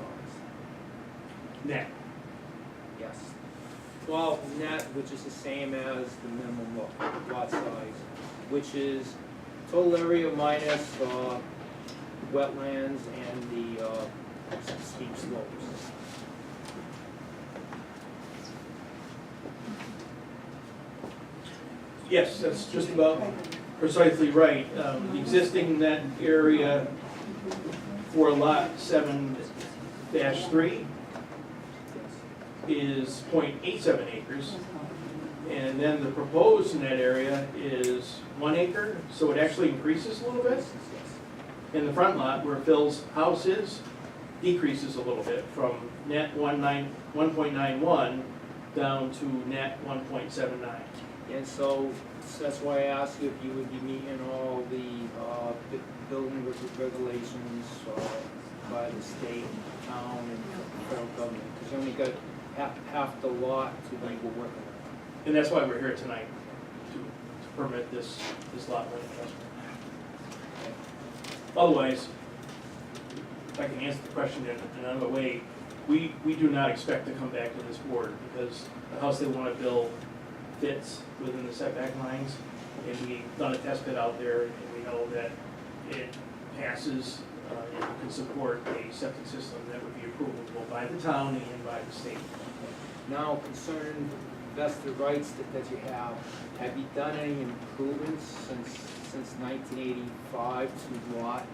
Speaker 6: Net.
Speaker 8: Yes. Well, net, which is the same as the minimum lot size, which is total area minus wetlands and the steep slopes.
Speaker 6: Yes, that's just about precisely right. The existing net area for lot 7-3 is 0.87 acres. And then the proposed net area is 1 acre, so it actually increases a little bit. In the front lot where Phil's house is, decreases a little bit from net 1.91 down to net 1.79.
Speaker 8: And so that's why I asked you if you would be meeting all the building regulations by the state, town, and federal government, because you only got half the lot to be working with.
Speaker 6: And that's why we're here tonight, to permit this lot line adjustment. Otherwise, if I can answer the question in another way, we do not expect to come back to this board because the house they want to build fits within the setback lines. And we've done a test pit out there and we know that it passes and can support a septic system that would be approvable by the town and by the state.
Speaker 8: Now, concerning vested rights that you have you done any improvements since 1985 to lot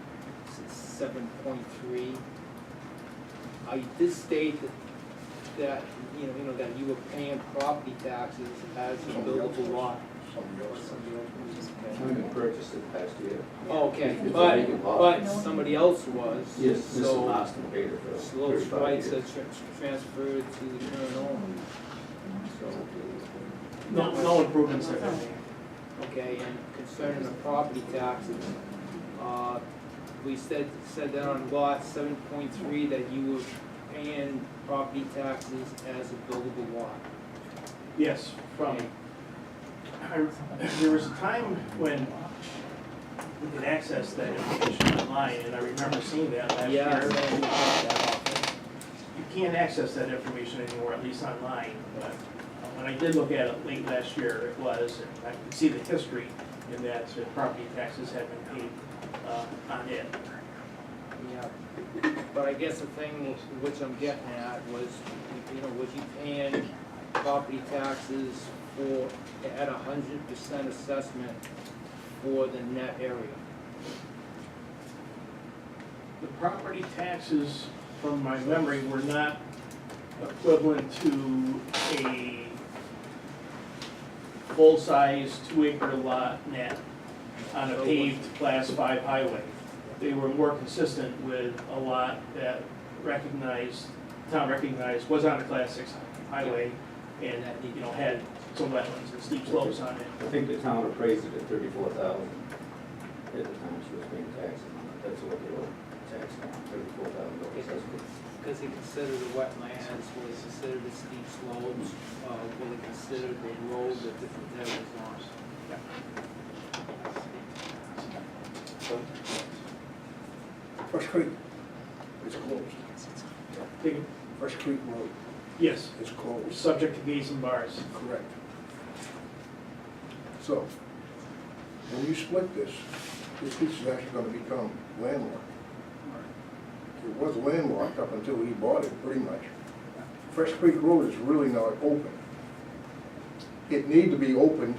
Speaker 8: 7.3? You did state that you know that you were paying property taxes as a buildable lot.
Speaker 7: Somebody else.
Speaker 10: When we purchased it last year.
Speaker 8: Okay,
Speaker 10: It's a vacant lot.
Speaker 8: but somebody else was.
Speaker 10: Yes, Mr.
Speaker 8: So
Speaker 10: Marston paid it for
Speaker 8: those
Speaker 10: 35
Speaker 8: rights are
Speaker 10: years.
Speaker 8: transferred to the current owner. So,
Speaker 6: No improvements have been made.
Speaker 8: okay, and concerning the property taxes, we said that on lot 7.3 that you were paying property taxes as a buildable lot.
Speaker 6: Yes, there was a time when we could access that information online, and I remember seeing that last year.
Speaker 8: Yeah.
Speaker 6: You can't access that information anymore, at least online, but when I did look at it late last year, it was, and I could see the history in that property taxes had been paid on it.
Speaker 8: Yeah, but I guess the thing which I'm getting at was, was you paying property taxes at 100% assessment for the net area?
Speaker 6: The property taxes, from my memory, were not equivalent to a full-size 2-acre lot net on a paved Class 5 highway. They were more consistent with a lot that town recognized was on a Class 6 highway and that, had some wetlands and steep slopes on it.
Speaker 10: I think the town appraised it at $34,000 at the time she was paying taxes on it. That's what they were taxing on, $34,000 assessment.
Speaker 8: Because they considered the wetlands, was considered the steep slopes, were they considered the road that was on?
Speaker 7: Fresh Creek is closed. Fresh Creek Road
Speaker 6: Yes,
Speaker 7: is closed.
Speaker 6: subject to gates and bars.
Speaker 7: Correct. So, when you split this piece is actually gonna become landlocked. It was landlocked up until he bought it, pretty much. Fresh Creek Road is really not open. It need to be opened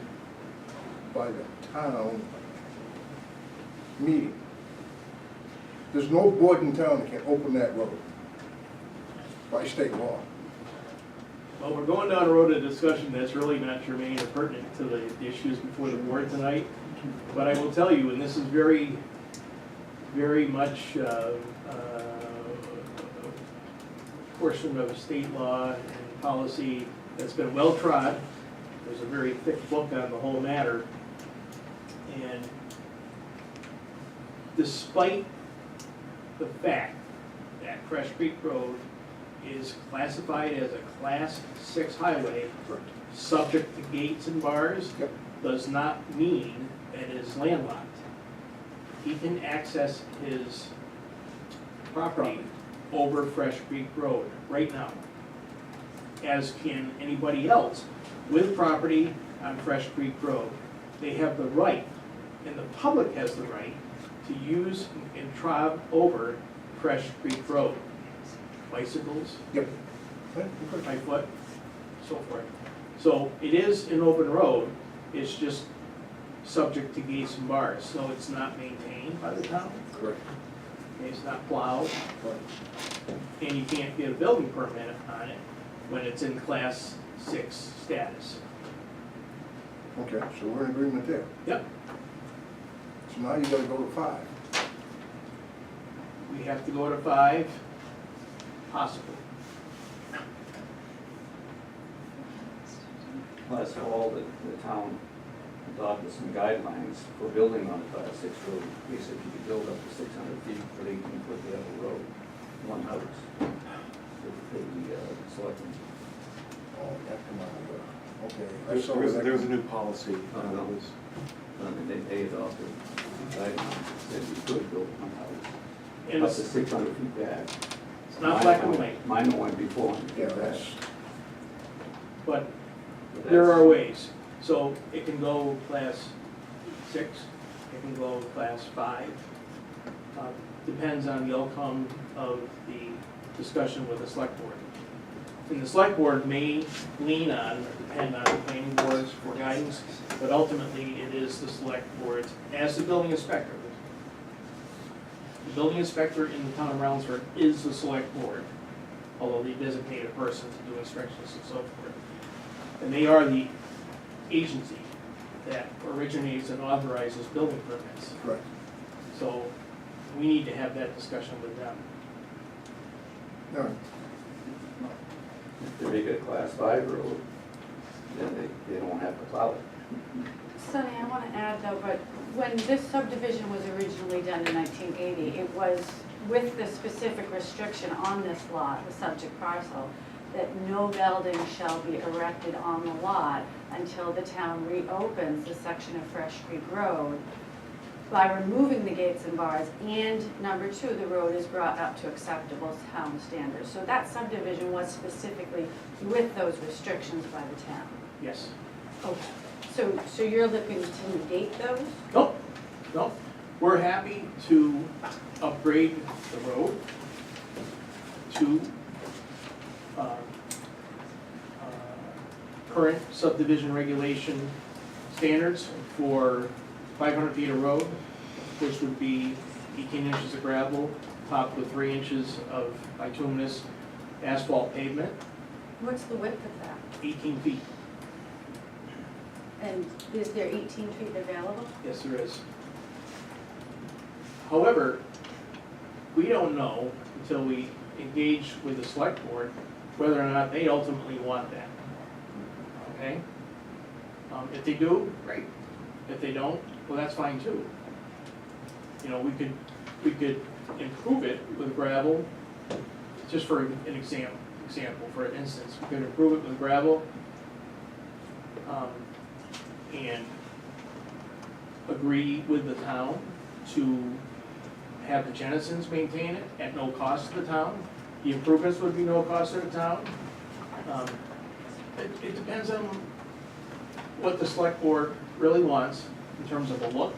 Speaker 7: by the town meeting. There's no board in town that can open that road by state law.
Speaker 6: Well, we're going down a road of discussion that's really not germane or pertinent to the issues before the board tonight. But I will tell you, and this is very, very much a portion of state law and policy that's been well-trod. There's a very thick book on the whole matter. And despite the fact that Fresh Creek Road is classified as a Class 6 highway, subject to gates and bars,
Speaker 7: Yep.
Speaker 6: does not mean that it is landlocked. He can access his property over Fresh Creek Road right now, as can anybody else with property on Fresh Creek Road. They have the right, and the public has the right, to use and trod over Fresh Creek Road. Bicycles,
Speaker 7: Yep. Okay.
Speaker 6: by foot, so forth. So it is an open road, it's just subject to gates and bars, so it's not maintained by the town,
Speaker 7: Correct.
Speaker 6: it's not plowed,
Speaker 7: Right.
Speaker 6: and you can't get a building permit on it when it's in Class 6 status.
Speaker 7: Okay, so we're in agreement there.
Speaker 6: Yep,
Speaker 7: So now you gotta go to 5.
Speaker 6: we have to go to 5, possibly.
Speaker 10: Last fall, the town adopted some guidelines for building on a Class 6 road. They said you could build up to 600 feet for 18-foot level road, one house. The selectmen.
Speaker 7: Oh, yeah, come on, okay. I
Speaker 2: There's,
Speaker 7: saw
Speaker 2: there was,
Speaker 7: that.
Speaker 2: there was a new policy.
Speaker 10: No.
Speaker 2: It was-
Speaker 10: They adopted guidelines that said you could build one house.
Speaker 6: And
Speaker 10: Up to
Speaker 6: it's
Speaker 10: 600 feet back.
Speaker 6: it's not black and white,
Speaker 10: Mine went before.
Speaker 7: Yeah, that's,
Speaker 6: but there are ways. So it can go Class 6, it can go Class 5. Depends on the outcome of the discussion with the select board. And the select board may lean on, or depend on the planning boards for guidance, but ultimately it is the select board as the building inspector. The building inspector in the town of Rollinsford is the select board, although they designate a person to do inspections and so forth. And they are the agency that originates and authorizes building permits.
Speaker 7: correct.
Speaker 6: So we need to have that discussion with them.
Speaker 7: All right.
Speaker 10: If they make it a Class 5 road, then they don't have to plow it.
Speaker 3: Sonny, I want to add though, but when this subdivision was originally done in 1980, it was with the specific restriction on this lot, the subject parcel, that no building shall be erected on the lot until the town reopens the section of Fresh Creek Road by removing the gates and bars, and number 2, the road is brought up to acceptable town standards. So that subdivision was specifically with those restrictions by the town.
Speaker 6: Yes.
Speaker 3: Okay, so you're looking to negate those?
Speaker 6: Nope, nope. We're happy to upgrade the road to current subdivision regulation standards for 500 feet of road, which would be 18 inches of gravel, topped with 3 inches of bituminous asphalt pavement,
Speaker 3: What's the width of that?
Speaker 6: 18 feet.
Speaker 3: And is there 18 feet available?
Speaker 6: Yes, there is. However, we don't know until we engage with the select board whether or not they ultimately want that. Okay? If they do, great. If they don't, well, that's fine too. You know, we could improve it with gravel, just for an example, for instance, we could improve it with gravel, and agree with the town to have the Jennisons maintain it at no cost to the town. The improvements would be no cost to the town. It depends on what the select board really wants in terms of the look,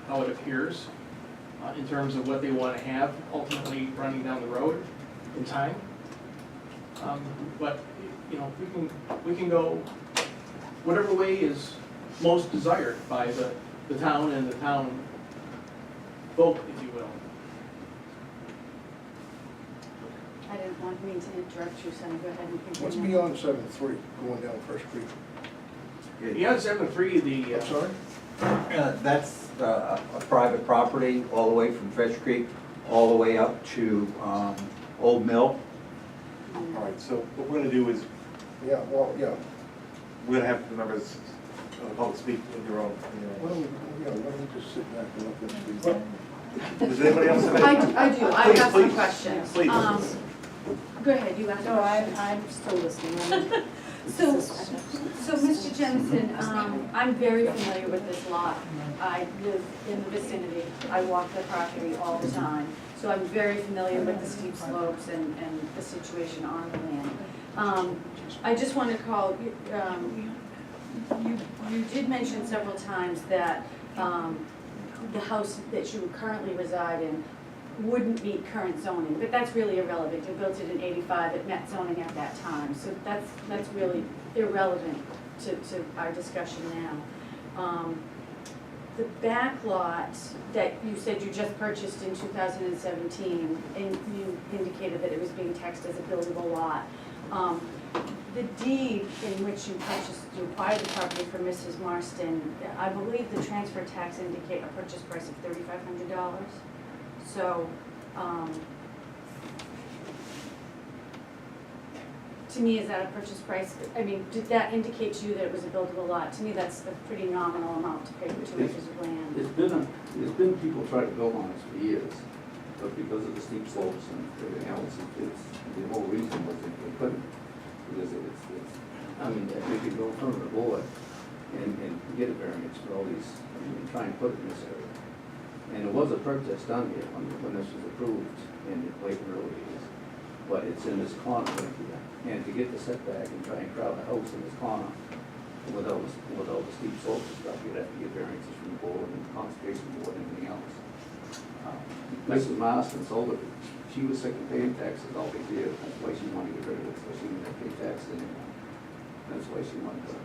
Speaker 6: how it appears, in terms of what they want to have ultimately running down the road in time. But, you know, we can go whatever way is most desired by the town and the town vote, if you will.
Speaker 3: I didn't want me to interrupt you, Sonny, go ahead and continue.
Speaker 7: What's beyond 7-3, going down Fresh Creek?
Speaker 6: Beyond 7-3, the,
Speaker 7: I'm sorry?
Speaker 11: That's a private property, all the way from Fresh Creek, all the way up to Old Mill.
Speaker 2: All right, so what we're gonna do is,
Speaker 7: Yeah, well, yeah.
Speaker 2: we're gonna have the members of the public speak in their own,
Speaker 7: Why don't we, yeah, why don't we just sit back and let them speak?
Speaker 2: Does anybody else have any?
Speaker 3: I do, I
Speaker 2: Please,
Speaker 3: have some
Speaker 2: please,
Speaker 3: questions.
Speaker 2: please.
Speaker 3: Go ahead, you ask a
Speaker 1: No,
Speaker 3: question.
Speaker 1: I'm still listening.
Speaker 3: So, Mr. Jensen, I'm very familiar with this lot. I live in the vicinity, I walk the property all the time. So I'm very familiar with the steep slopes and the situation on the land. I just want to call, you did mention several times that the house that you currently reside in wouldn't meet current zoning, but that's really irrelevant. You built it in '85, it met zoning at that time, so that's really irrelevant to our discussion now. The back lot that you said you just purchased in 2017, and you indicated that it was being taxed as a buildable lot. The deed in which you acquired the property from Mrs. Marston, I believe the transfer tax indicate a purchase price of $3,500. So, to me, is that a purchase price? I mean, did that indicate to you that it was a buildable lot? To me, that's a pretty nominal amount to pay for 2 acres of land.
Speaker 10: There's been people try to build on this for years, but because of the steep slopes and everything else, the whole reason was that they couldn't. Because I mean, they could go in front of the board and get a variance for all these, and try and put it in this area. And there was a purchase done here when this was approved in the late early years, but it's in this corner right here. And to get the setback and try and crowd the house in this corner with all the steep slopes and stuff, you'd have to get variances from the board and the conservation board and everything else. Mrs. Marston sold it. She was sick of paying taxes all these years. That's why she wanted to get rid of it, so she didn't have to pay taxes anymore. That's why she wanted to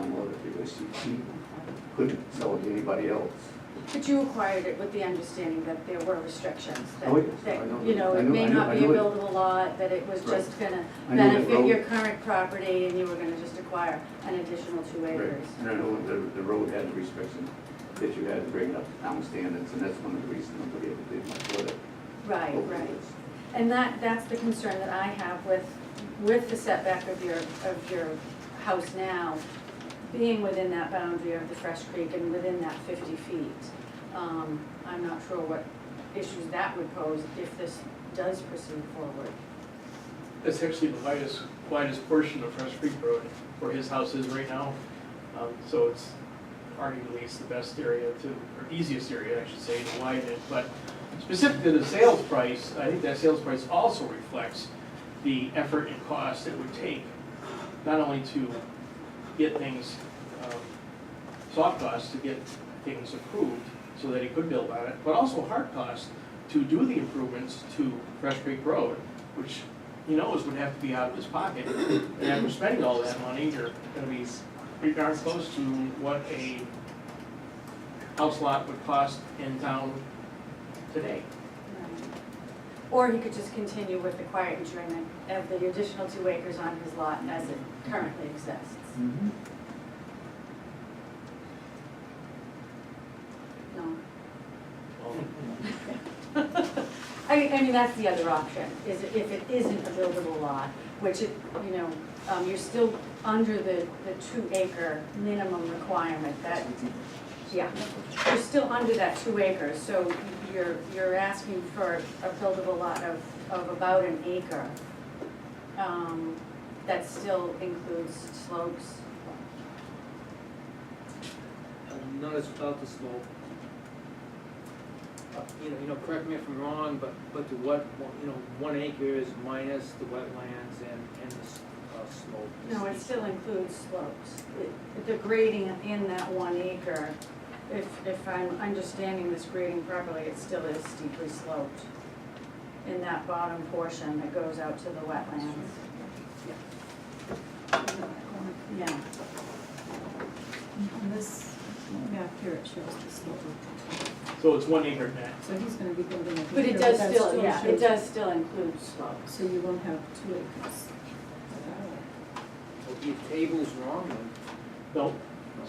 Speaker 10: unload it, because she couldn't sell it to anybody else.
Speaker 3: But you acquired it with the understanding that there were restrictions,
Speaker 10: Oh, yes.
Speaker 3: that,
Speaker 10: I know.
Speaker 3: you know,
Speaker 10: I
Speaker 3: it
Speaker 10: know-
Speaker 3: may
Speaker 10: I know-
Speaker 3: not
Speaker 10: I
Speaker 3: be a
Speaker 10: know it.
Speaker 3: buildable lot, that it was
Speaker 10: Right.
Speaker 3: just gonna
Speaker 10: I know that
Speaker 3: benefit
Speaker 10: road-
Speaker 3: your current property and you were gonna just acquire an additional 2
Speaker 10: Right.
Speaker 3: acres.
Speaker 10: And I know the road had a restriction that you had to bring it up to town standards, and that's one of the reasons nobody ever did much with it.
Speaker 3: Right,
Speaker 10: over the
Speaker 3: right.
Speaker 10: years.
Speaker 3: And that's the concern that I have with the setback of your house now, being within that boundary of the Fresh Creek and within that 50 feet. I'm not sure what issues that would pose if this does proceed forward.
Speaker 6: It's actually the widest portion of Fresh Creek Road where his house is right now. So it's arguably it's the best area or easiest area, I should say, to widen it. But specific to the sales price, I think that sales price also reflects the effort and cost it would take, not only to get things, soft costs to get things approved so that he could build on it, but also hard costs to do the improvements to Fresh Creek Road, which he knows would have to be out of his pocket. And after spending all that money, you're gonna be pretty darn close to what a house lot would cost in town today.
Speaker 3: Or he could just continue with the quiet enjoyment of the additional 2 acres on his lot as it currently exists. No. I mean, that's the other option, is if it isn't a buildable lot, which you're still under the 2 acre minimum requirement, that, yeah. You're still under that 2 acres, so you're asking for a buildable lot of about an acre. That still includes slopes.
Speaker 8: Notice without the slope. Correct me if I'm wrong, but the 1 acre is minus the wetlands and the slope.
Speaker 3: No, it still includes slopes. The grading in that 1 acre, if I'm understanding this grading properly, it still is steeply sloped in that bottom portion that goes out to the wetlands. Yeah.
Speaker 1: On this map here, it shows the slope.
Speaker 6: So it's 1 acre net.
Speaker 1: So he's gonna be building a.
Speaker 3: But it does still, yeah, it does still include slopes.
Speaker 1: So you won't have 2 acres.
Speaker 8: Well, your table's wrong then.
Speaker 6: No,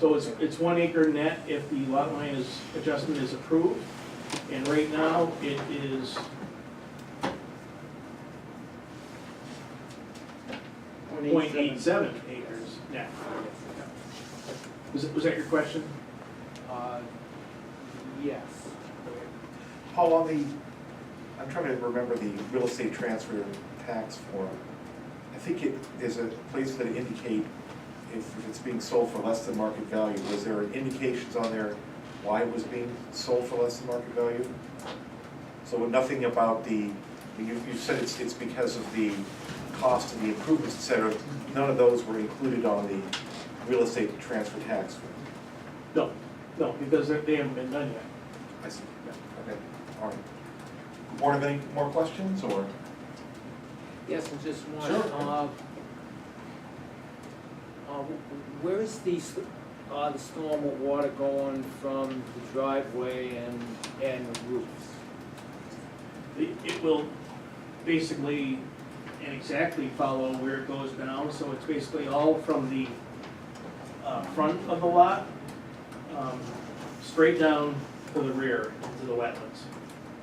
Speaker 6: so it's 1 acre net if the lot line adjustment is approved. And right now, it is .87 acres net. Was that your question?
Speaker 8: Yes.
Speaker 2: Paul, I'm trying to remember the real estate transfer tax form. I think there's a place that indicate if it's being sold for less than market value. Was there indications on there why it was being sold for less than market value? So nothing about you said it's because of the cost of the improvements, et cetera. None of those were included on the real estate transfer tax form?
Speaker 6: No, because they haven't been done yet.
Speaker 2: I see. Okay, all right. Board have any more questions, or?
Speaker 8: Yes, I just want,
Speaker 2: Sure.
Speaker 8: where is the storm water going from the driveway and the roofs?
Speaker 6: It will basically and exactly follow where it goes down, so it's basically all from the front of the lot, straight down to the rear, into the wetlands,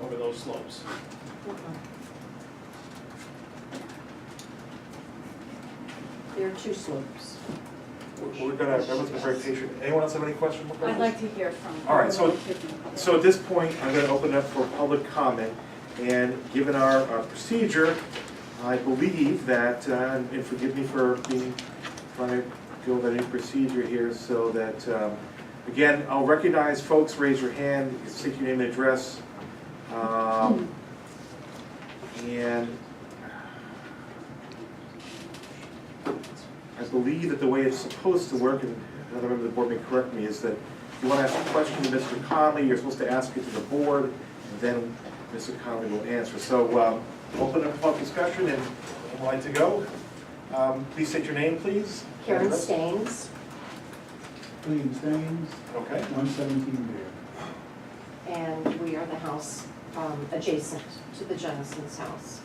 Speaker 6: over those slopes.
Speaker 1: There are two slopes.
Speaker 2: We're gonna, everyone's been very patient. Anyone else have any questions?
Speaker 3: I'd like to hear from.
Speaker 2: All right, so at this point, I'm gonna open up for public comment. And given our procedure, I believe that, and forgive me for trying to go with a new procedure here, so that, again, I'll recognize folks, raise your hand, state your name and address. And I believe that the way it's supposed to work, and another member of the board may correct me, is that if you want to ask a question to Mr. Conley, you're supposed to ask it to the board, and then Mr. Conley will answer. So open up public discussion, and I'd like to go. Please state your name, please.
Speaker 1: Karen Staines,
Speaker 12: William Staines,
Speaker 2: Okay.
Speaker 12: 117 Bear.
Speaker 1: and we are the house adjacent to the Jennison's house.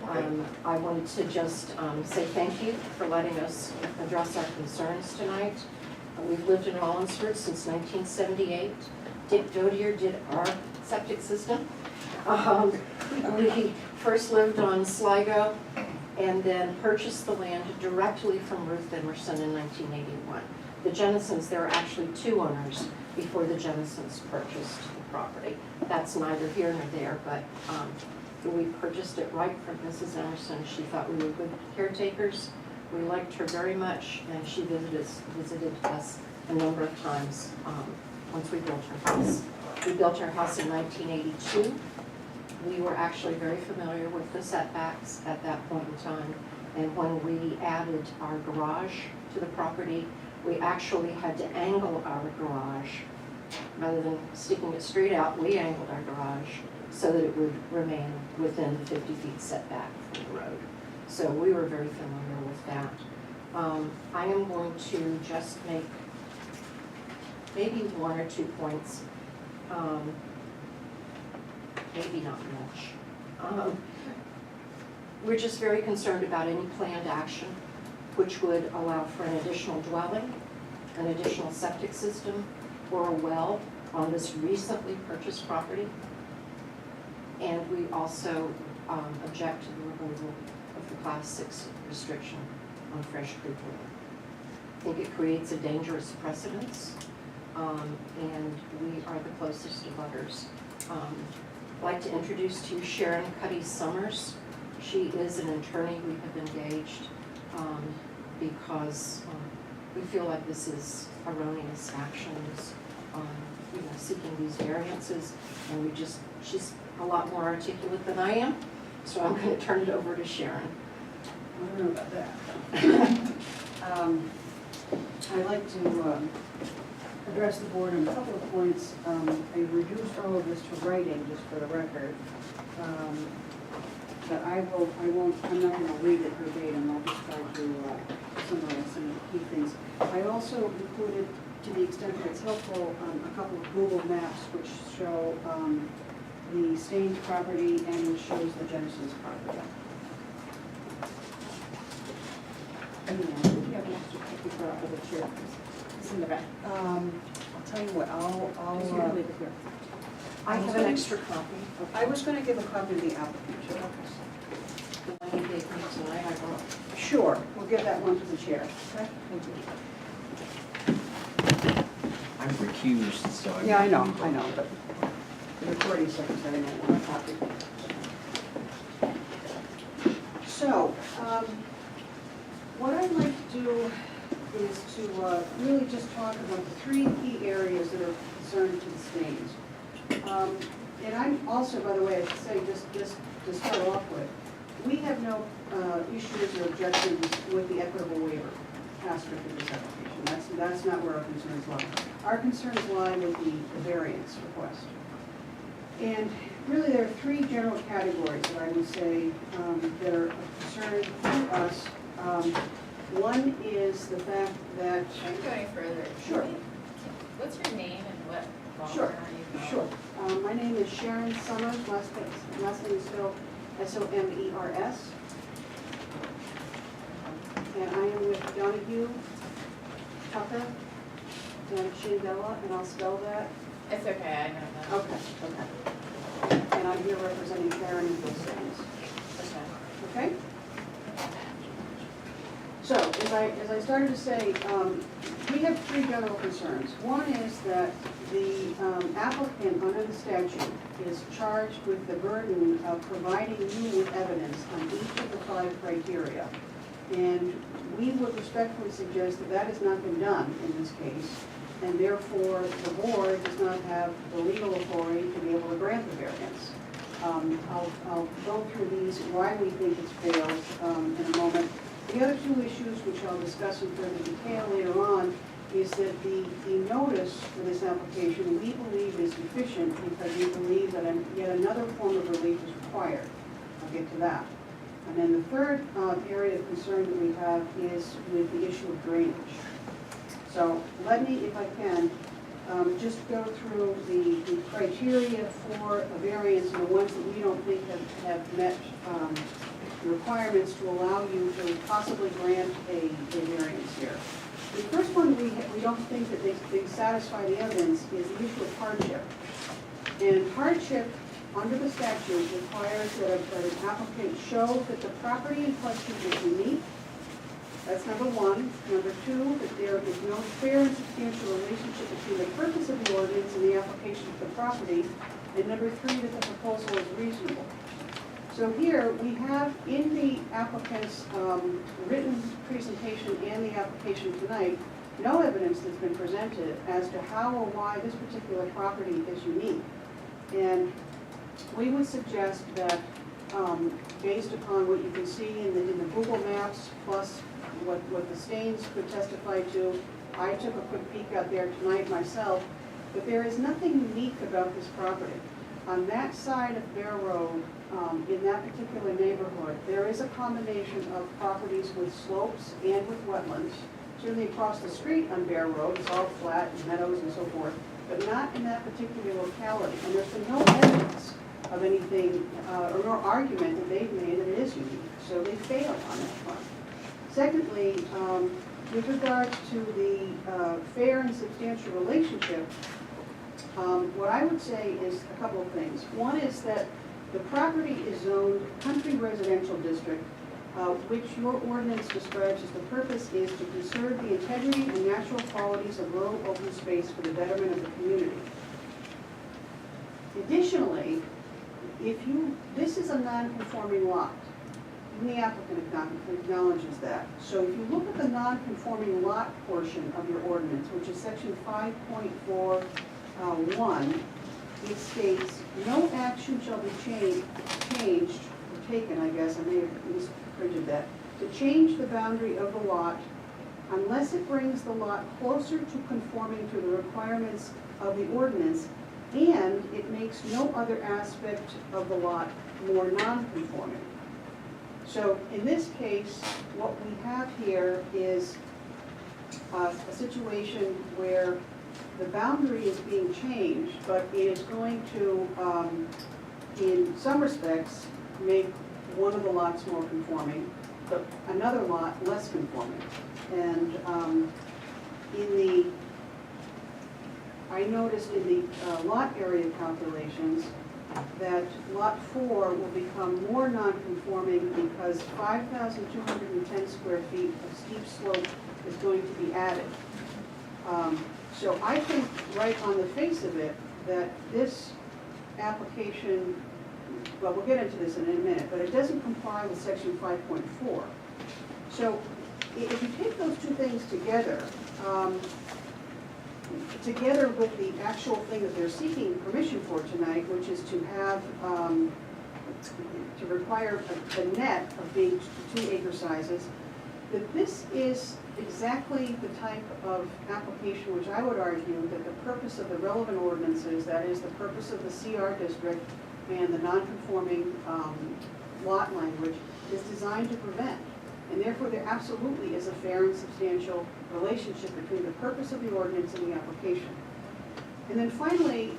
Speaker 2: Okay.
Speaker 1: I wanted to just say thank you for letting us address our concerns tonight. We've lived in Rollinsford since 1978. Dick Dodier did our septic system. We first lived on Sligo and then purchased the land directly from Ruth Emerson in 1981. The Jennisons, there were actually two owners before the Jennisons purchased the property. That's neither here nor there, but we purchased it right from Mrs. Emerson. She thought we were good caretakers. We liked her very much, and she visited us a number of times once we built her house. We built our house in 1982. We were actually very familiar with the setbacks at that point in time. And when we added our garage to the property, we actually had to angle our garage. Rather than sticking it straight out, we angled our garage so that it would remain within the 50 feet setback from the road. So we were very familiar with that. I am going to just make maybe one or 2 points. Maybe not much. We're just very concerned about any planned action which would allow for an additional dwelling, an additional septic system, or a well on this recently purchased property. And we also object to the removal of the Class 6 restriction on Fresh Creek Road. I think it creates a dangerous precedence, and we are the closest of butters. I'd like to introduce to you Sharon Cuddy Summers. She is an attorney we have engaged because we feel like this is erroneous actions, seeking these variances, and she's a lot more articulate than I am, so I'm going to turn it over to Sharon.
Speaker 13: I don't know about that. I'd like to address the board on a couple of points. I reduced all of this to writing, just for the record. But I'm not going to read it verbatim. I'll just try to summarize some of the key things. I also included, to the extent that it's helpful, a couple of Google Maps which show the Staines property and which shows the Jennison's property. And you have an extra copy for the chair. It's in the back. I'll tell you what, I'll leave it here.
Speaker 1: I have an extra copy.
Speaker 13: I was going to give a copy to the applicant.
Speaker 1: The one you gave me tonight, I brought.
Speaker 13: Sure, we'll give that one to the chair, okay? Thank you.
Speaker 4: I'm recused, so I.
Speaker 13: Yeah, I know, but the recording secretary might want a copy. So, what I'd like to do is to really just talk about the three key areas that are concerned to the Staines. And I'm also, by the way, I should say, just to start off with, we have no issues or objections with the equitable waiver aspect of this application. That's not where our concerns lie. Our concerns lie with the variance request. And really, there are three general categories that I would say that are of concern to us. One is the fact that.
Speaker 5: Are you going further?
Speaker 13: Sure.
Speaker 5: What's your name and what law
Speaker 13: Sure,
Speaker 5: firm are you
Speaker 13: sure. My name is Sharon Summers, last name is spelled Somers. And I am with Donahue, Tucker, and Shindella, and I'll spell that.
Speaker 5: It's okay, I know that.
Speaker 13: Okay. And I'm here representing Karen and Bill Staines.
Speaker 5: Okay.
Speaker 13: Okay? So, as I started to say, we have three general concerns. One is that the applicant under the statute is charged with the burden of providing you with evidence on each of the 5 criteria. And we would respectfully suggest that that has not been done in this case, and therefore the board does not have the legal authority to be able to grant the variance. I'll go through these, why we think it's failed in a moment. The other two issues, which I'll discuss in further detail later on, is that the notice for this application, we believe is deficient because we believe that yet another form of relief is required. I'll get to that. And then the third area of concern that we have is with the issue of drainage. So let me, if I can, just go through the criteria for a variance and the ones that we don't think have met the requirements to allow you to possibly grant a variance here. The first one we don't think that they satisfy the evidence is the issue of hardship. And hardship under the statute requires that an applicant show that the property in question is unique. That's number one. Number two, that there is no fair and substantial relationship between the purpose of the ordinance and the application of the property. And number three, that the proposal is reasonable. So here we have in the applicant's written presentation and the application tonight, no evidence that's been presented as to how or why this particular property is unique. And we would suggest that based upon what you can see in the Google Maps, plus what the Staines could testify to, I took a quick peek out there tonight myself, but there is nothing unique about this property. On that side of Bear Road, in that particular neighborhood, there is a combination of properties with slopes and with wetlands. Certainly across the street on Bear Road, it's all flat and meadows and so forth, but not in that particular locality. And there's been no evidence of anything, or no argument that they've made that it is unique. So they fail on that front. Secondly, with regards to the fair and substantial relationship, what I would say is a couple of things. One is that the property is zoned country residential district, which your ordinance describes as the purpose is to conserve the integrity and natural qualities of rural open space for the betterment of the community. Additionally, this is a non-conforming lot. And the applicant acknowledges that. So if you look at the non-conforming lot portion of your ordinance, which is section 5.41, it states, no action shall be changed, or taken, I guess, I may have misprinted that, to change the boundary of the lot unless it brings the lot closer to conforming to the requirements of the ordinance and it makes no other aspect of the lot more non-conforming. So in this case, what we have here is a situation where the boundary is being changed, but it is going to, in some respects, make one of the lots more conforming, but another lot less conforming. And in the I noticed in the lot area calculations that lot 4 will become more non-conforming because 5,210 square feet of steep slope is going to be added. So I think right on the face of it, that this application, well, we'll get into this in a minute, but it doesn't comply with section 5.4. So if you take those two things together, together with the actual thing that they're seeking permission for tonight, which is to have, to require a net of being 2 acre sizes, that this is exactly the type of application which I would argue that the purpose of the relevant ordinances, that is the purpose of the CR district and the non-conforming lot language, is designed to prevent. And therefore, there absolutely is a fair and substantial relationship between the purpose of the ordinance and the application. And then finally,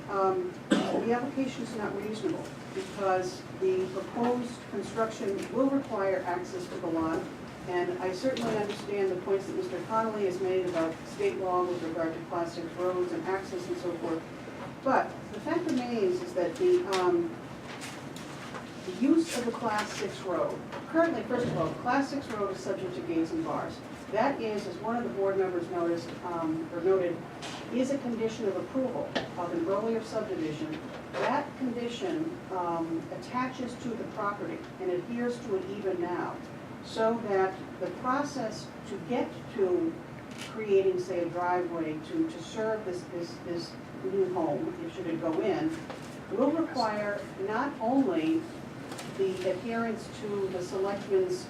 Speaker 13: the application is not reasonable because the proposed construction will require access to the lot. And I certainly understand the points that Mr. Connolly has made about state law with regard to Class 6 roads and access and so forth. But the fact remains is that the use of the Class 6 road, currently, first of all, Class 6 road is subject to gates and bars. That is, as one of the board members noticed, or noted, is a condition of approval of an earlier subdivision. That condition attaches to the property and adheres to it even now, so that the process to get to creating, say, a driveway to serve this new home, should it go in, will require not only the adherence to the selectmen's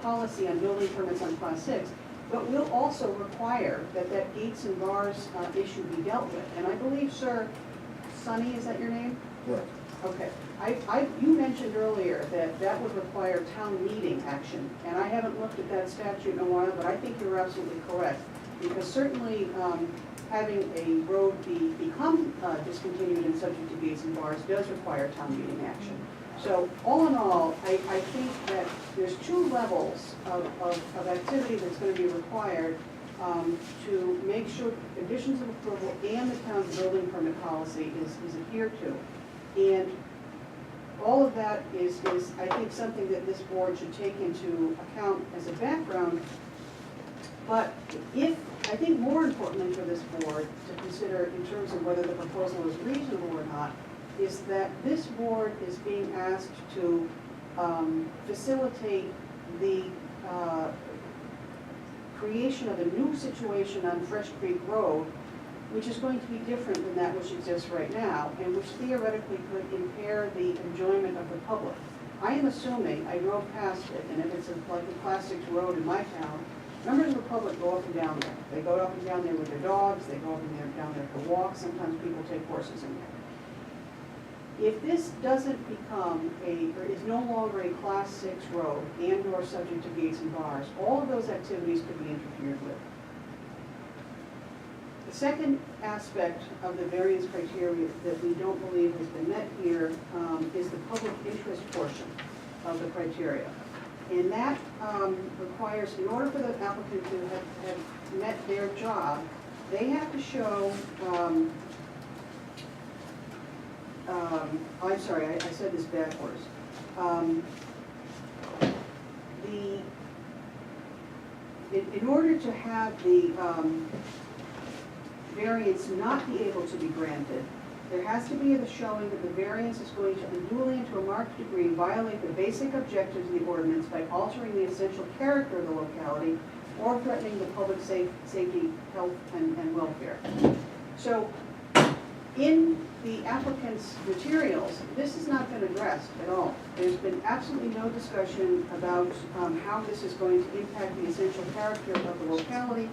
Speaker 13: policy on building permits on Class 6, but will also require that that gates and bars issue be dealt with. And I believe, sir, Sonny, is that your name?
Speaker 7: Right.
Speaker 13: Okay. You mentioned earlier that that would require town meeting action, and I haven't looked at that statute in a while, but I think you're absolutely correct. Because certainly having a road become discontinued and subject to gates and bars does require town meeting action. So all in all, I think that there's 2 levels of activity that's going to be required to make sure conditions of approval and the town's building permit policy is adhered to. And all of that is I think, something that this board should take into account as a background. But I think more importantly for this board to consider in terms of whether the proposal is reasonable or not, is that this board is being asked to facilitate the creation of a new situation on Fresh Creek Road, which is going to be different than that which exists right now, and which theoretically could impair the enjoyment of the public. I am assuming, I drove past it, and if it's like a Class 6 road in my town, members of the public go up and down there. They go up and down there with their dogs, they go up and down there for walks, sometimes people take horses in there. If this doesn't become or is no longer a Class 6 road and or subject to gates and bars, all of those activities could be interfered with. The second aspect of the variance criteria that we don't believe has been met here is the public interest portion of the criteria. And that requires, in order for the applicant to have met their job, they have to show, I'm sorry, I said this backwards. In order to have the variance not be able to be granted, there has to be the showing that the variance is going to unduly and to a marked degree violate the basic objectives of the ordinance by altering the essential character of the locality or threatening the public safety, health, and welfare. So in the applicant's materials, this has not been addressed at all. There's been absolutely no discussion about how this is going to impact the essential character of the locality.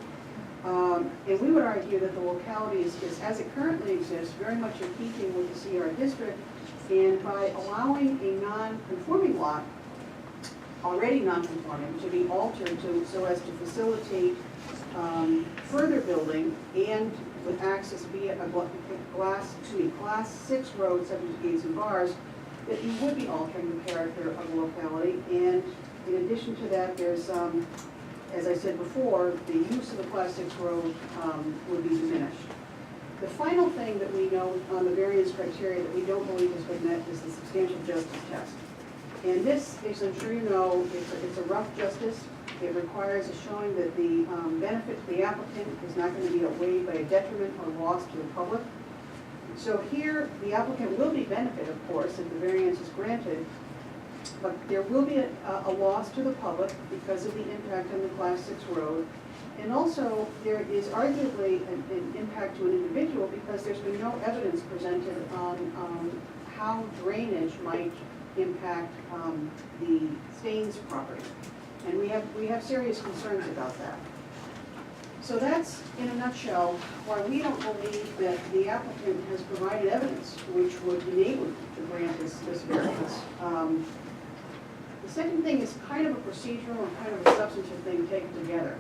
Speaker 13: And we would argue that the locality is, as it currently exists, very much in keeping with the CR district. And by allowing a non-conforming lot, already non-conforming, to be altered so as to facilitate further building and with access via a Class 6 road subject to gates and bars, that you would be altering the character of the locality. And in addition to that, there's as I said before, the use of the Class 6 road would be diminished. The final thing that we know on the variance criteria that we don't believe has been met is the substantial justice test. And this, as I'm sure you know, it's a rough justice. It requires a showing that the benefit to the applicant is not going to be outweighed by a detriment or loss to the public. So here, the applicant will be benefited, of course, if the variance is granted, but there will be a loss to the public because of the impact on the Class 6 road. And also, there is arguably an impact to an individual because there's been no evidence presented on how drainage might impact the Staines property. And we have serious concerns about that. So that's, in a nutshell, why we don't believe that the applicant has provided evidence which would enable you to grant this variance. The second thing is kind of a procedural and kind of a substantive thing taken together.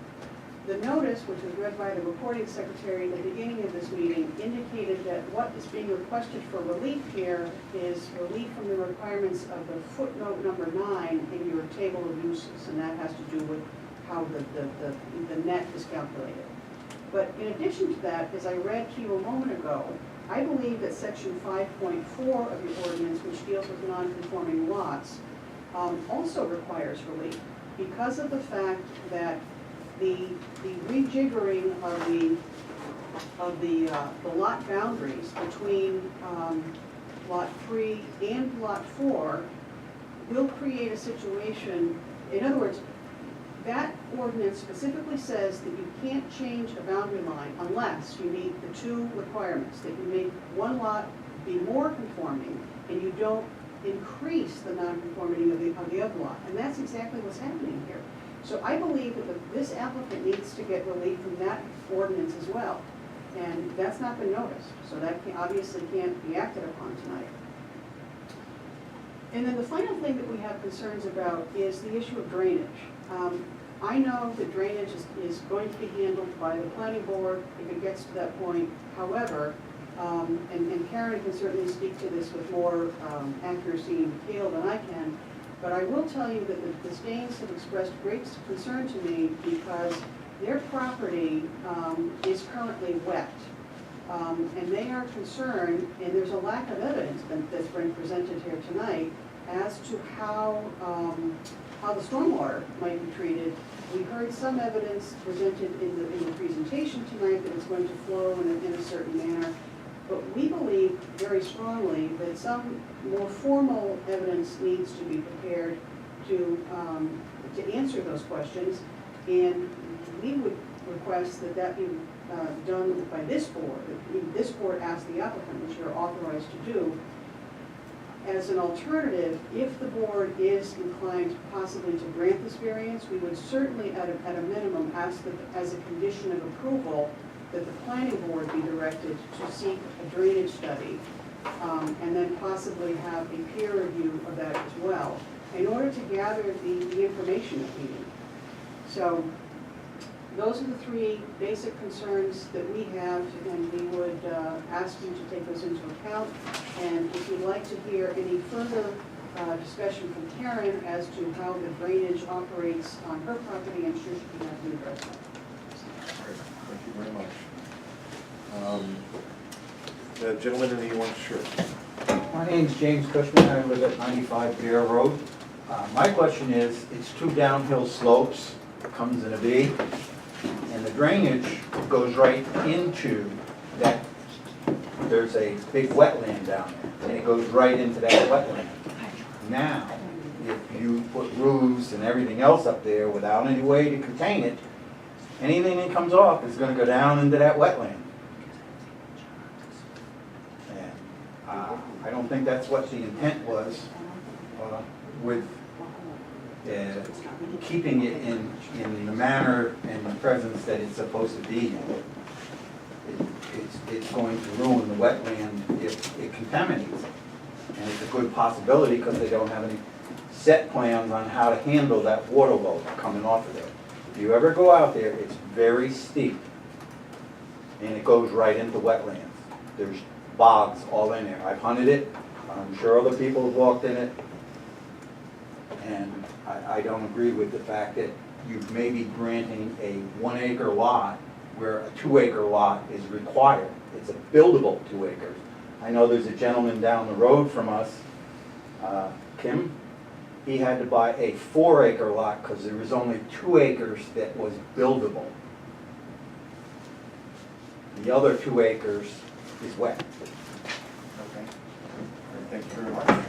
Speaker 13: The notice, which was read by the recording secretary at the beginning of this meeting, indicated that what is being requested for relief here is relief from the requirements of the footnote number 9 in your table of uses, and that has to do with how the net is calculated. But in addition to that, as I read to you a moment ago, I believe that section 5.4 of your ordinance, which deals with non-conforming lots, also requires relief because of the fact that the rejiggering of the lot boundaries between lot 3 and lot 4 will create a situation. In other words, that ordinance specifically says that you can't change a boundary line unless you meet the two requirements, that you make one lot be more conforming and you don't increase the nonconformity of the other lot. And that's exactly what's happening here. So I believe that this applicant needs to get relief from that ordinance as well. And that's not been noticed, so that obviously can't be acted upon tonight. And then the final thing that we have concerns about is the issue of drainage. I know that drainage is going to be handled by the planning board if it gets to that point. However, and Karen can certainly speak to this with more accuracy and detail than I can, but I will tell you that the Staines have expressed great concern to me because their property is currently wet. And they are concerned, and there's a lack of evidence that's been presented here tonight as to how the stormwater might be treated. We heard some evidence presented in the presentation tonight that it's going to flow in a certain manner. But we believe very strongly that some more formal evidence needs to be prepared to answer those questions. And we would request that that be done by this board. This board asks the applicant, which you're authorized to do. As an alternative, if the board is inclined possibly to grant this variance, we would certainly at a minimum ask that as a condition of approval that the planning board be directed to seek a drainage study and then possibly have a peer review of that as well in order to gather the information that we need. So those are the three basic concerns that we have, and we would ask you to take those into account. And if you'd like to hear any further discussion from Karen as to how the drainage operates on her property, I'm sure she can have you address that.
Speaker 2: Thank you very much. The gentleman in the orange shirt.
Speaker 11: My name's James Cushman, I live at 95 Bear Road. My question is, it's two downhill slopes, comes in a V, and the drainage goes right into that, there's a big wetland down there, and it goes right into that wetland. Now, if you put roofs and everything else up there without any way to contain it, anything that comes off is gonna go down into that wetland. And I don't think that's what the intent was with keeping it in the manner and the presence that it's supposed to be in. It's going to ruin the wetland if it contaminates it. And it's a good possibility because they don't have any set plans on how to handle that water load coming off of there. If you ever go out there, it's very steep and it goes right into wetlands. There's bogs all in there. I've hunted it. I'm sure other people have walked in it. And I don't agree with the fact that you may be granting a 1 acre lot where a 2-acre lot is required. It's a buildable 2 acres. I know there's a gentleman down the road from us, Kim. He had to buy a 4-acre lot because there was only 2 acres that was buildable. The other 2 acres is wet.
Speaker 2: Okay. All right, thank you very much.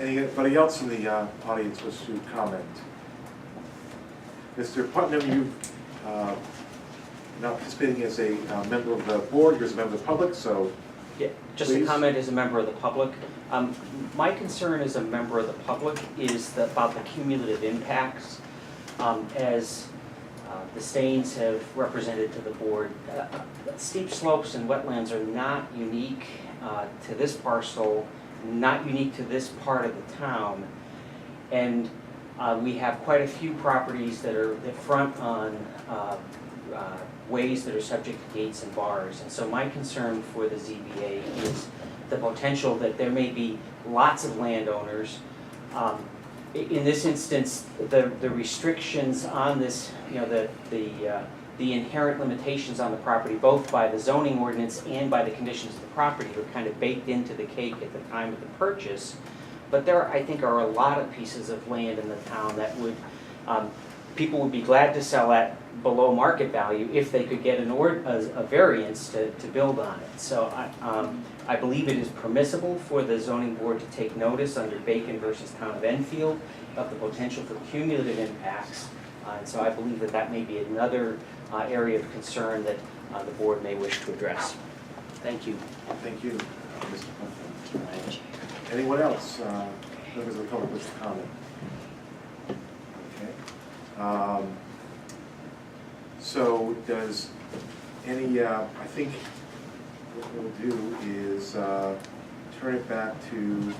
Speaker 2: Anybody else in the audience wish to comment? Mr. Putnam, you not participating as a member of the board, you're as a member of the public, so
Speaker 14: Yeah, just a
Speaker 2: please.
Speaker 14: comment as a member of the public. My concern as a member of the public is about the cumulative impacts. As the Staines have represented to the board, steep slopes and wetlands are not unique to this parcel, not unique to this part of the town. And we have quite a few properties that front on ways that are subject to gates and bars. And so my concern for the ZBA is the potential that there may be lots of landowners. In this instance, the restrictions on this, the inherent limitations on the property, both by the zoning ordinance and by the conditions of the property, were kind of baked into the cake at the time of the purchase. But there, I think, are a lot of pieces of land in the town that would, people would be glad to sell at below market value if they could get a variance to build on it. So I believe it is permissible for the zoning board to take notice under Bacon versus Town of Enfield of the potential for cumulative impacts. And so I believe that may be another area of concern that the board may wish to address. Thank you.
Speaker 2: Thank you, Mr. Putnam. Anyone else, members of the public wish to comment? Okay. So does any, I think what we'll do is turn it back to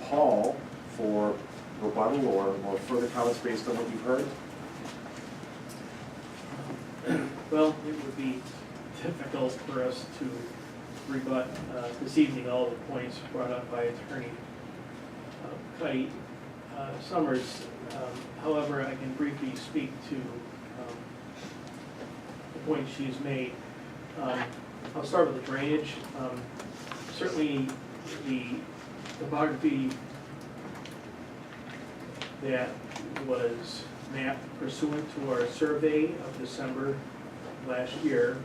Speaker 2: Paul for rebuttal or further comments based on what you've heard.
Speaker 6: Well, it would be difficult for us to rebut this evening all the points brought up by Attorney Cuddy Summers. However, I can briefly speak to the point she's made. I'll start with the drainage. Certainly the topography that was mapped pursuant to our survey of December last year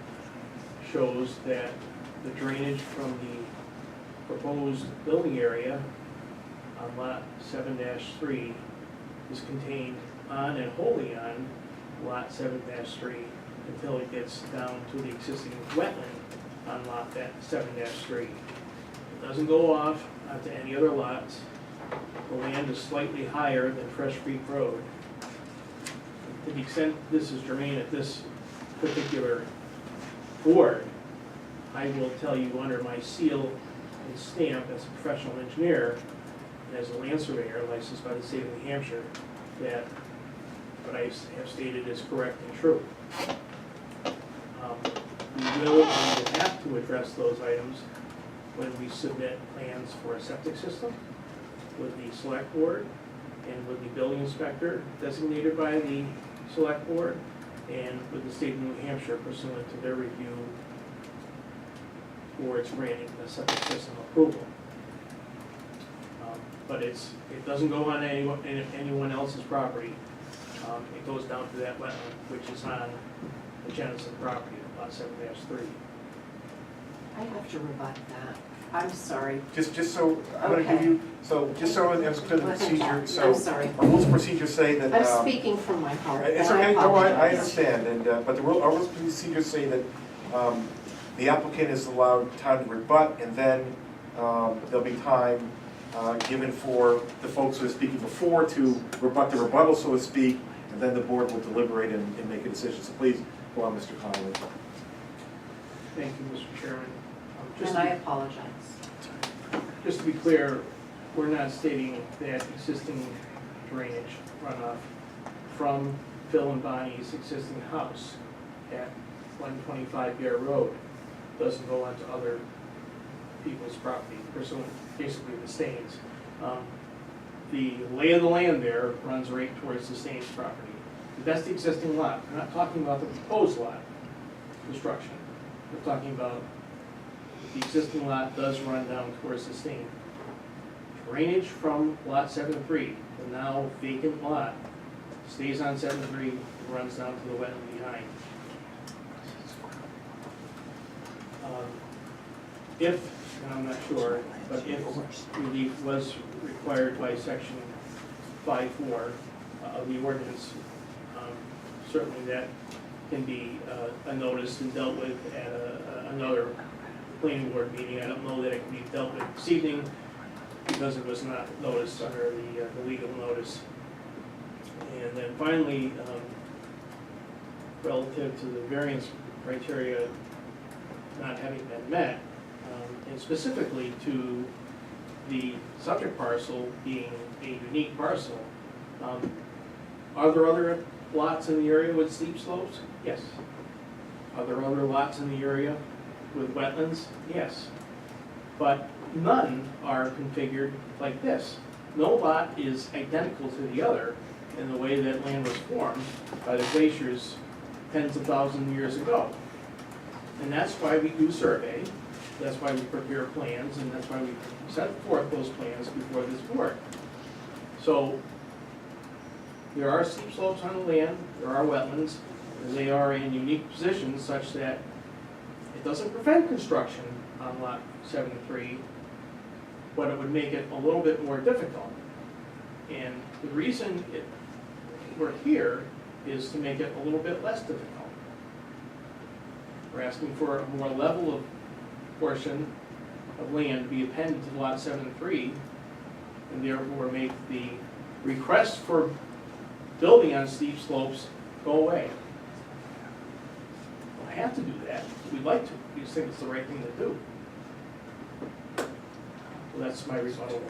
Speaker 6: shows that the drainage from the proposed building area on lot 7-3 is contained on and wholly on lot 7-3 until it gets down to the existing wetland on lot 7-3. It doesn't go off onto any other lots. The land is slightly higher than Fresh Creek Road. To the extent this is germane at this particular board, I will tell you under my seal and stamp as a professional engineer and as a land surveyor licensed by the state of New Hampshire that what I have stated is correct and true. We will have to address those items when we submit plans for a septic system with the select board and with the building inspector designated by the select board and with the state of New Hampshire pursuant to their review for its granting the septic system approval. But it doesn't go on anyone else's property. It goes down to that wetland, which is on the Jennison property, lot 7-3.
Speaker 1: I have to rebut that. I'm sorry.
Speaker 2: Just so, I'm gonna give you, just so it's clear the procedure, so.
Speaker 1: I'm sorry.
Speaker 2: Our rules of procedure say that.
Speaker 1: I'm speaking from my heart,
Speaker 2: It's
Speaker 1: and I
Speaker 2: okay, no, I
Speaker 1: apologize.
Speaker 2: understand, and, but our rules of procedure say that the applicant is allowed time to rebut, and then there'll be time given for the folks who are speaking before to rebut the rebuttal, so to speak, and then the board will deliberate and make a decision. So please, go on, Mr. Connolly.
Speaker 6: Thank you, Mr. Chairman.
Speaker 1: And I apologize.
Speaker 6: Just to be clear, we're not stating that existing drainage runoff from Phil and Bonnie's existing house at 125 Bear Road doesn't go onto other people's property, pursuant basically the Staines. The lay of the land there runs right towards the Staines property. That's the existing lot. We're not talking about the proposed lot construction. We're talking about the existing lot does run down towards the stream. Drainage from lot 7-3, the now vacant lot, stays on 7-3, and runs down to the wetland behind. If, and I'm not sure, but if relief was required by section 5.4 of the ordinance, certainly that can be noticed and dealt with at another planning board meeting. I don't know that it can be dealt with this evening because it was not noticed under the legal notice. And then finally, relative to the variance criteria not having been met, and specifically to the subject parcel being a unique parcel, are there other lots in the area with steep slopes? Yes. Are there other lots in the area with wetlands? Yes. But none are configured like this. No lot is identical to the other in the way that land was formed by the glaciers tens of thousands of years ago. And that's why we do survey, that's why we prepare plans, and that's why we set forth those plans before this board. So there are steep slopes on the land, there are wetlands, and they are in unique positions such that it doesn't prevent construction on lot 7-3, but it would make it a little bit more difficult. And the reason we're here is to make it a little bit less difficult. We're asking for a more level of portion of land be appended to lot 7-3, and therefore make the request for building on steep slopes go away. We'll have to do that. We'd like to. We just think it's the right thing to do. Well, that's my rebuttal.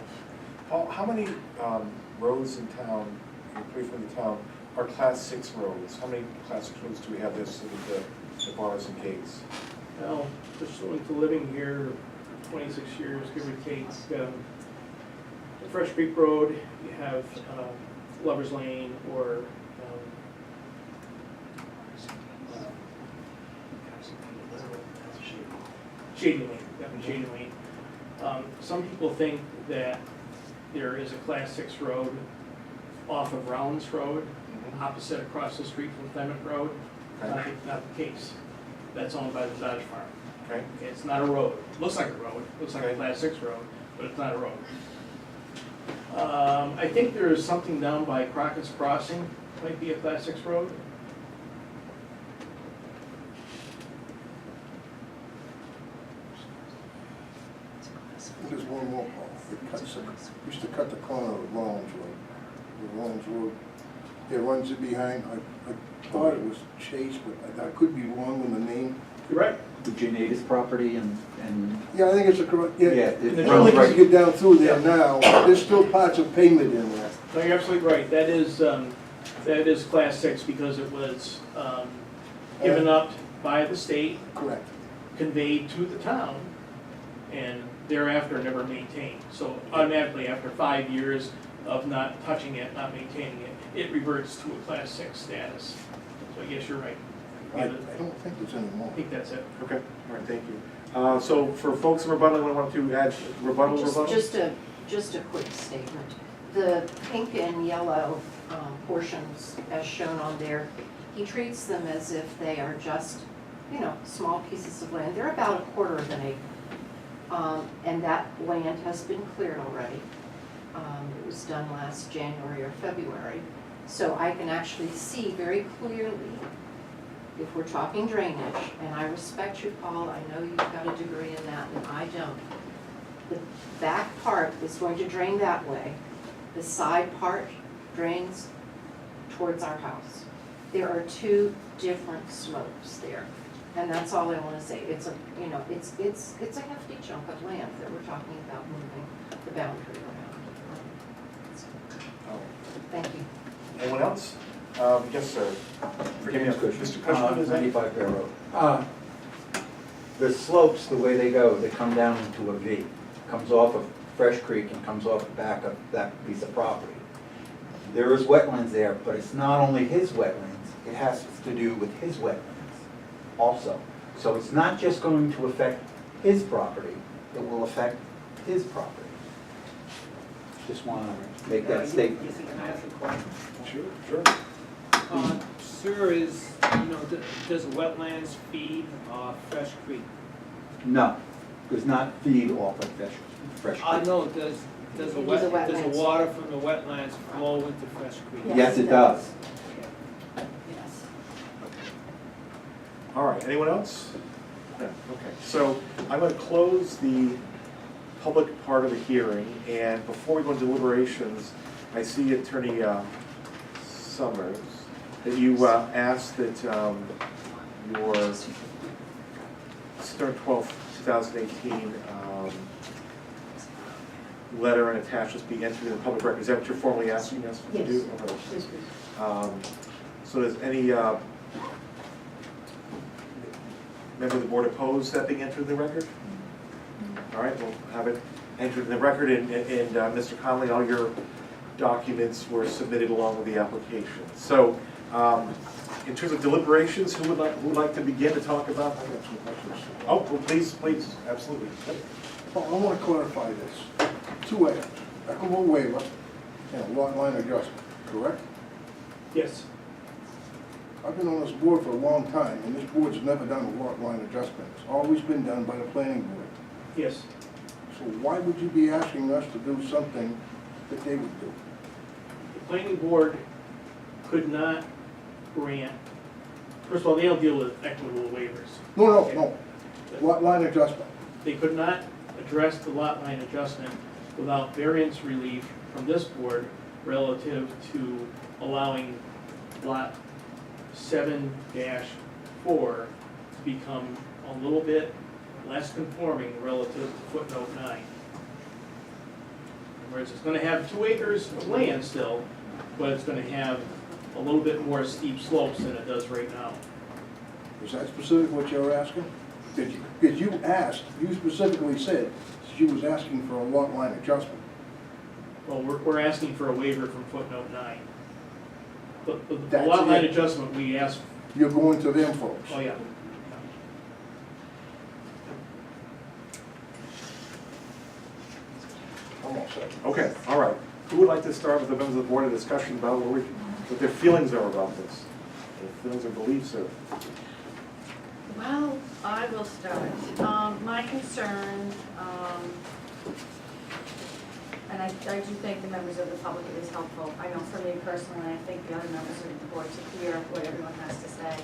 Speaker 2: Paul, how many roads in town, briefly in the town, are class 6 roads? How many class 6 roads do we have this with the bars and gates?
Speaker 6: Well, pursuant to living here 26 years, give or take, the Fresh Creek Road, you have Lover's Lane, or Shady Lane, Shady Lane. Some people think that there is a class 6 road off of Rollins Road, opposite across the street from Clement Road.
Speaker 2: Okay.
Speaker 6: Not the case. That's owned by the Dodge Farm.
Speaker 2: Okay.
Speaker 6: Okay, it's not a road. Looks like a road, looks like a class 6 road, but it's not a road. I think there is something down by Crockett's Crossing, might be a class 6 road.
Speaker 7: There's one more, Paul. Used to cut the corner of Rollins Road. The Rollins Road, it runs it behind, I thought it was Chase, but I could be wrong on the name.
Speaker 6: You're right.
Speaker 11: The Janatus property and.
Speaker 7: Yeah, I think it's a correct, yeah.
Speaker 11: Yeah, it
Speaker 7: It's
Speaker 11: runs
Speaker 7: only
Speaker 11: right-
Speaker 7: as you get down through there now, there's still parts of pavement in there.
Speaker 6: No, you're absolutely right. That is class 6 because it was given up by the state,
Speaker 7: Correct.
Speaker 6: conveyed to the town, and thereafter never maintained. So automatically, after 5 years of not touching it, not maintaining it, it reverts to a class 6 status. So yes, you're right.
Speaker 7: I don't think there's any more.
Speaker 6: I think that's it.
Speaker 2: Okay, all right, thank you. So for folks in rebuttal, anyone want to add rebuttal?
Speaker 1: Just a quick statement. The pink and yellow portions, as shown on there, he treats them as if they are just, small pieces of land. They're about a quarter of an acre. And that land has been cleared already. It was done last January or February. So I can actually see very clearly, if we're talking drainage, and I respect you, Paul, I know you've got a degree in that, and I don't. The back part is going to drain that way. The side part drains towards our house. There are two different slopes there, and that's all I want to say. It's a, it's a hefty chunk of land that we're talking about moving the boundary around. Thank you.
Speaker 2: Anyone else? Yes, sir. Forgive me, Mr. Cushman, is that?
Speaker 11: 95 Bear Road. The slopes, the way they go, they come down into a V. Comes off of Fresh Creek and comes off the back of that piece of property. there is wetlands there, but it's not only his wetlands, it has to do with his wetlands also. So it's not just going to affect his property, it will affect his property. Just want to make that statement.
Speaker 8: Can I ask a question?
Speaker 2: Sure.
Speaker 8: Sir, does wetlands feed Fresh Creek?
Speaker 11: No, does not feed off of Fresh Creek.
Speaker 8: No, does the
Speaker 1: Into the
Speaker 8: does
Speaker 1: wetlands.
Speaker 8: the water from the wetlands flow into Fresh Creek?
Speaker 1: Yes,
Speaker 11: Yes,
Speaker 1: it
Speaker 11: it does.
Speaker 3: Yes.
Speaker 2: All right, anyone else? No, okay. So I'm going to close the public part of the hearing, and before we go into deliberations, I see Attorney Summers, that you asked that your September 12th, 2018 letter and attachments be entered in the public record. Is that what you're formally asking us to do?
Speaker 1: Yes.
Speaker 2: Okay.
Speaker 1: Please, please.
Speaker 2: So does any member of the board oppose that being entered in the record? All right, we'll have it entered in the record, and Mr. Conley, all your documents were submitted along with the application. So, in terms of deliberations, who would like to begin to talk about?
Speaker 7: I got some questions.
Speaker 2: Oh, well, please, absolutely.
Speaker 7: Well, I want to clarify this. Two items, equitable waiver and a lot line adjustment, correct?
Speaker 6: Yes,
Speaker 7: I've been on this board for a long time, and this board's never done a lot line adjustment. It's always been done by the planning board.
Speaker 6: yes.
Speaker 7: So why would you be asking us to do something that they would do?
Speaker 6: The planning board could not grant, first of all, they don't deal with equitable waivers.
Speaker 7: No. Lot line adjustment.
Speaker 6: They could not address the lot line adjustment without variance relief from this board relative to allowing lot 7-4 to become a little bit less conforming relative to footnote 9. In other words, it's gonna have 2 acres of land still, but it's gonna have a little bit more steep slopes than it does right now.
Speaker 7: Is that specific what you're asking? Because you asked, you specifically said she was asking for a lot line adjustment.
Speaker 6: Well, we're asking for a waiver from footnote 9. The
Speaker 7: That's
Speaker 6: lot line
Speaker 7: it.
Speaker 6: adjustment, we asked,
Speaker 7: You're going to them folks.
Speaker 6: oh yeah.
Speaker 7: I'm all set.
Speaker 2: Okay, all right. Who would like to start with the members of the board a discussion about what their feelings are about this? Their feelings or beliefs are?
Speaker 3: Well, I will start. My concern, and I do thank the members of the public, it is helpful. I know for me personally, I think the other members of the board to hear what everyone has to say.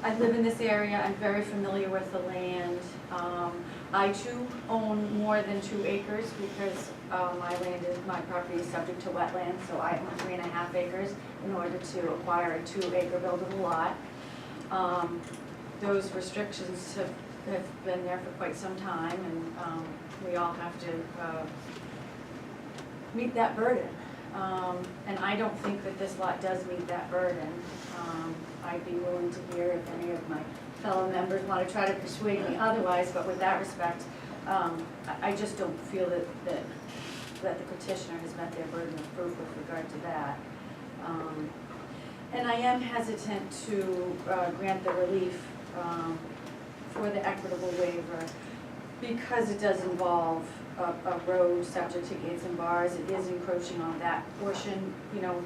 Speaker 3: I live in this area, I'm very familiar with the land. I too own more than 2 acres because my property is subject to wetlands, so I own 3.5 acres in order to acquire a 2-acre buildable lot. Those restrictions have been there for quite some time, and we all have to meet that burden. And I don't think that this lot does meet that burden. I'd be willing to hear if any of my fellow members want to try to persuade me otherwise, but with that respect, I just don't feel that the petitioner has met their burden of proof with regard to that. And I am hesitant to grant the relief for the equitable waiver because it does involve a road subject to gates and bars. It is encroaching on that portion. You know,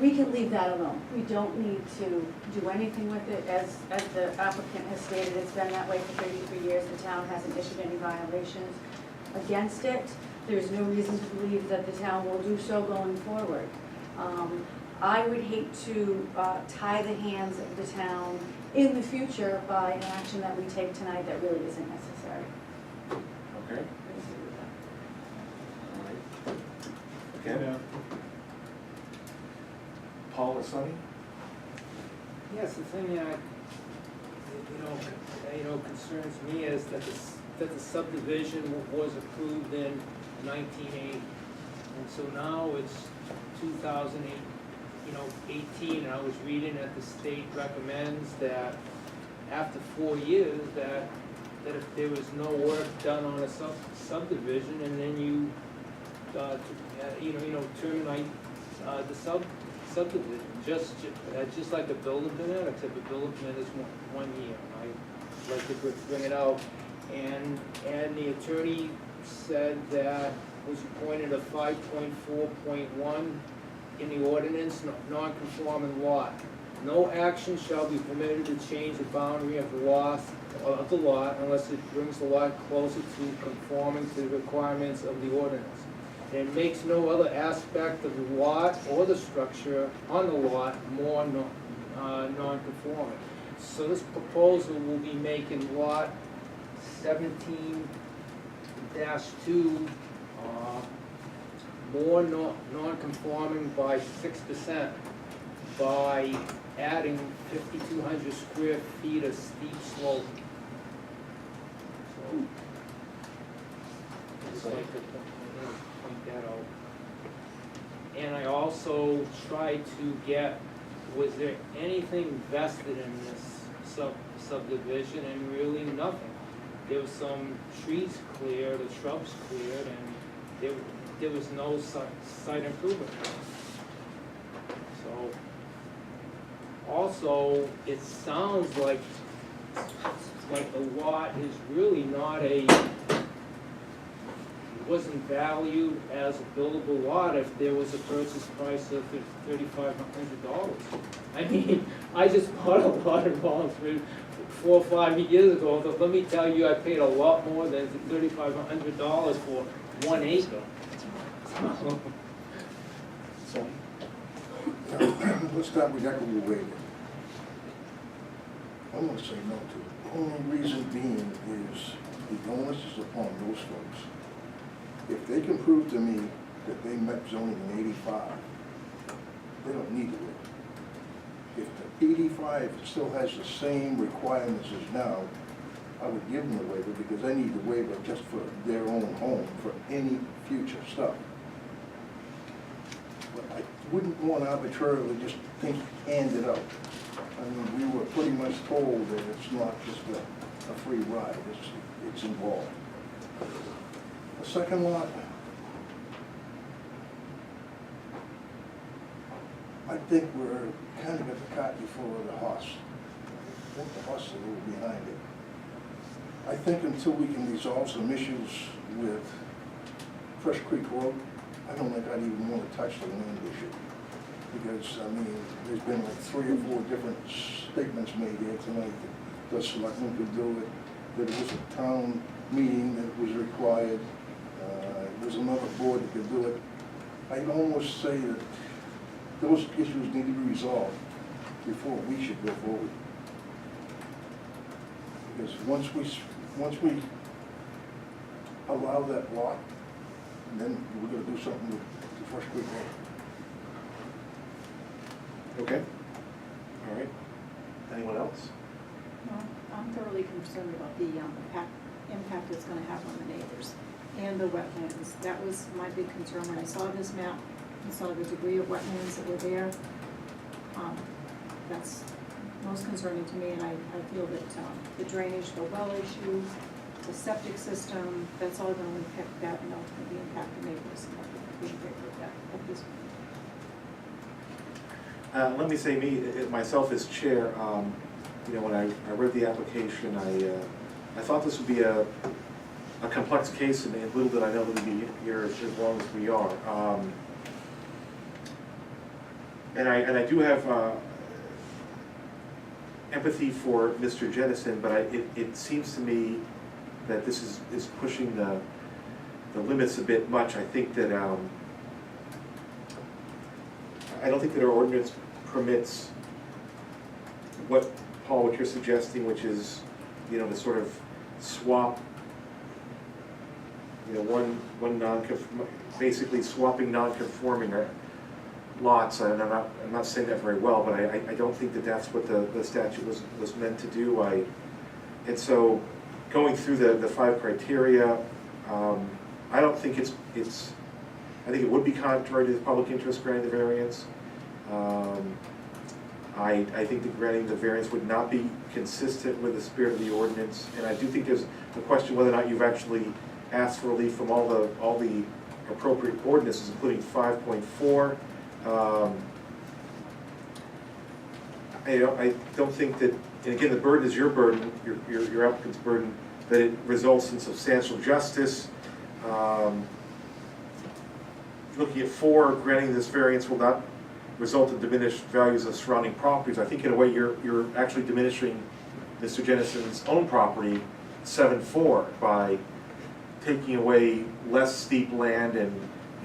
Speaker 3: we can leave that alone. We don't need to do anything with it. As the applicant has stated, it's been that way for 33 years. The town hasn't issued any violations against it. There's no reason to believe that the town will do so going forward. I would hate to tie the hands of the town in the future by an action that we take tonight that really isn't necessary.
Speaker 2: Okay. Again, Paul or Sonny?
Speaker 8: Yes, the thing that, concerns me is that the subdivision was approved in 1980. And so now it's 2018, and I was reading that the state recommends that after 4 years, that if there was no work done on a subdivision, and then you terminate, the subdivision, just like a building permit, except a building permit is 1 year. I'd like to bring it out, and the attorney said that was pointed a 5.4.1 in the ordinance, non-conforming lot. No action shall be permitted to change the boundary of the lot unless it brings the lot closer to conforming to the requirements of the ordinance. And it makes no other aspect of the lot or the structure on the lot more non-conforming. So this proposal will be making lot 17-2 more non-conforming by 6% by adding 5,200 square feet of steep slope. So, just like to point that out. And I also tried to get, was there anything vested in this subdivision, and really nothing. There was some trees cleared, the shrubs cleared, and there was no site improvement. So, also, it sounds like the lot is really not wasn't valued as a buildable lot if there was a purchase price of $3,500. I mean, I just bought a lot of Wallingford 4 or 5 years ago, but let me tell you, I paid a lot more than $3,500 for 1 acre.
Speaker 7: So, let's start with equitable waiver. I'm gonna say no to it. The only reason being is the onus is upon those folks. If they can prove to me that they met zoning in '85, they don't need to waive. If the '85 still has the same requirements as now, I would give them the waiver because they need the waiver just for their own home, for any future stuff. But I wouldn't want to arbitrarily just hand it out. I mean, we were pretty much told that it's not just a free ride, it's involved. The second lot, I think we're kind of got the cart before the horse. I think the horse is a little behind it. I think until we can resolve some issues with Fresh Creek Road, I don't think I'd even want to touch the land issue. Because, I mean, there's been like 3 or 4 different statements made here tonight that the selectmen could do it, that it was a town meeting that was required, there was another board that could do it. I'd almost say that those issues need to be resolved before we should go forward. Because once we allow that lot, then we're gonna do something with the Fresh Creek Road.
Speaker 2: Okay, all right. Anyone else?
Speaker 13: Well, I'm thoroughly concerned about the impact it's gonna have on the neighbors and the wetlands. That was my big concern when I saw this map and saw the degree of wetlands that were there. That's most concerning to me, and I feel that the drainage, the well issue, the septic system, that's all gonna impact that and ultimately impact the neighbors. And I think we should break with that at this point.
Speaker 2: Let me say, myself as chair, when I read the application, I thought this would be a complex case, and little did I know that we'd be here as long as we are. And I do have empathy for Mr. Jennison, but it seems to me that this is pushing the limits a bit much. I think that I don't think that our ordinance permits what, Paul, what you're suggesting, which is, to sort of swap, one basically swapping non-conforming lots. And I'm not saying that very well, but I don't think that that's what the statute was meant to do. And so going through the 5 criteria, I don't think I think it would be contrary to the public interest granting the variance. I think that granting the variance would not be consistent with the spirit of the ordinance, and I do think there's a question whether or not you've actually asked for relief from all the appropriate ordinances, including 5.4. I don't think that, and again, the burden is your burden, your applicant's burden, that it results in substantial justice. Looking at 4, granting this variance will not result in diminished values of surrounding properties. I think in a way you're actually diminishing Mr. Jennison's own property, 7.4, by taking away less steep land and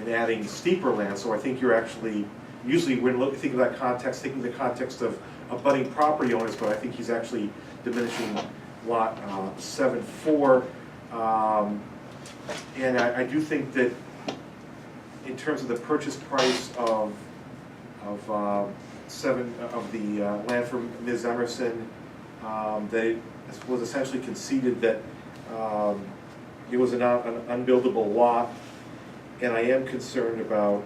Speaker 2: adding steeper land. So I think you're actually, usually when think of that context, thinking the context of abutting property owners, but I think he's actually diminishing lot 7.4. And I do think that in terms of the purchase price of the land from Ms. Emerson, that it was essentially conceded that it was an unbuildable lot, and I am concerned about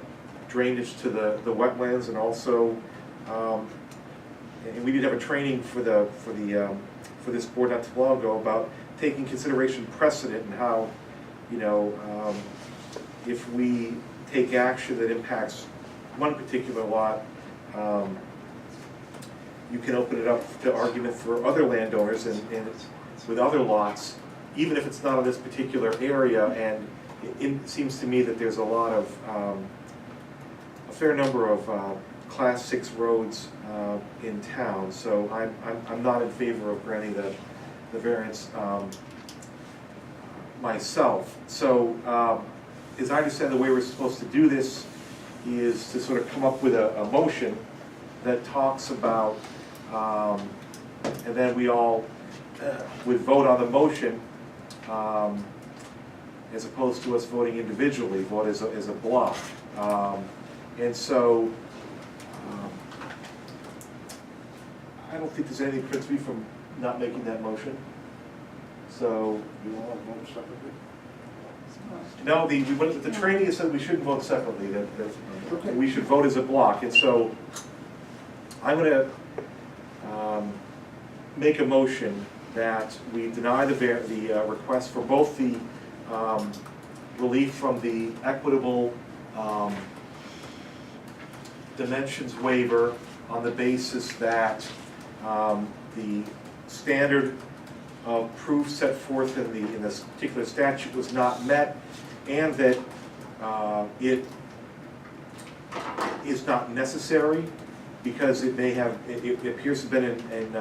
Speaker 2: drainage to the wetlands, and also, and we did have a training for this board not too long ago about taking consideration precedent and how, you know, if we take action that impacts one particular lot, you can open it up to argument for other landowners and with other lots, even if it's not in this particular area. And it seems to me that there's a lot of, a fair number of Class 6 roads in town. So I'm not in favor of granting the variance myself. So as I understand, the way we're supposed to do this is to sort of come up with a motion that talks about, and then we all would vote on the motion, as opposed to us voting individually, vote as a block. And so, I don't think there's anything that prevents me from not making that motion. So,
Speaker 7: You want to vote separately?
Speaker 2: no, the training said we shouldn't vote separately, that
Speaker 7: Okay.
Speaker 2: we should vote as a block. And so, I'm gonna make a motion that we deny the request for both the relief from the equitable dimensions waiver on the basis that the standard of proof set forth in this particular statute was not met, and that it is not necessary because it appears to have been in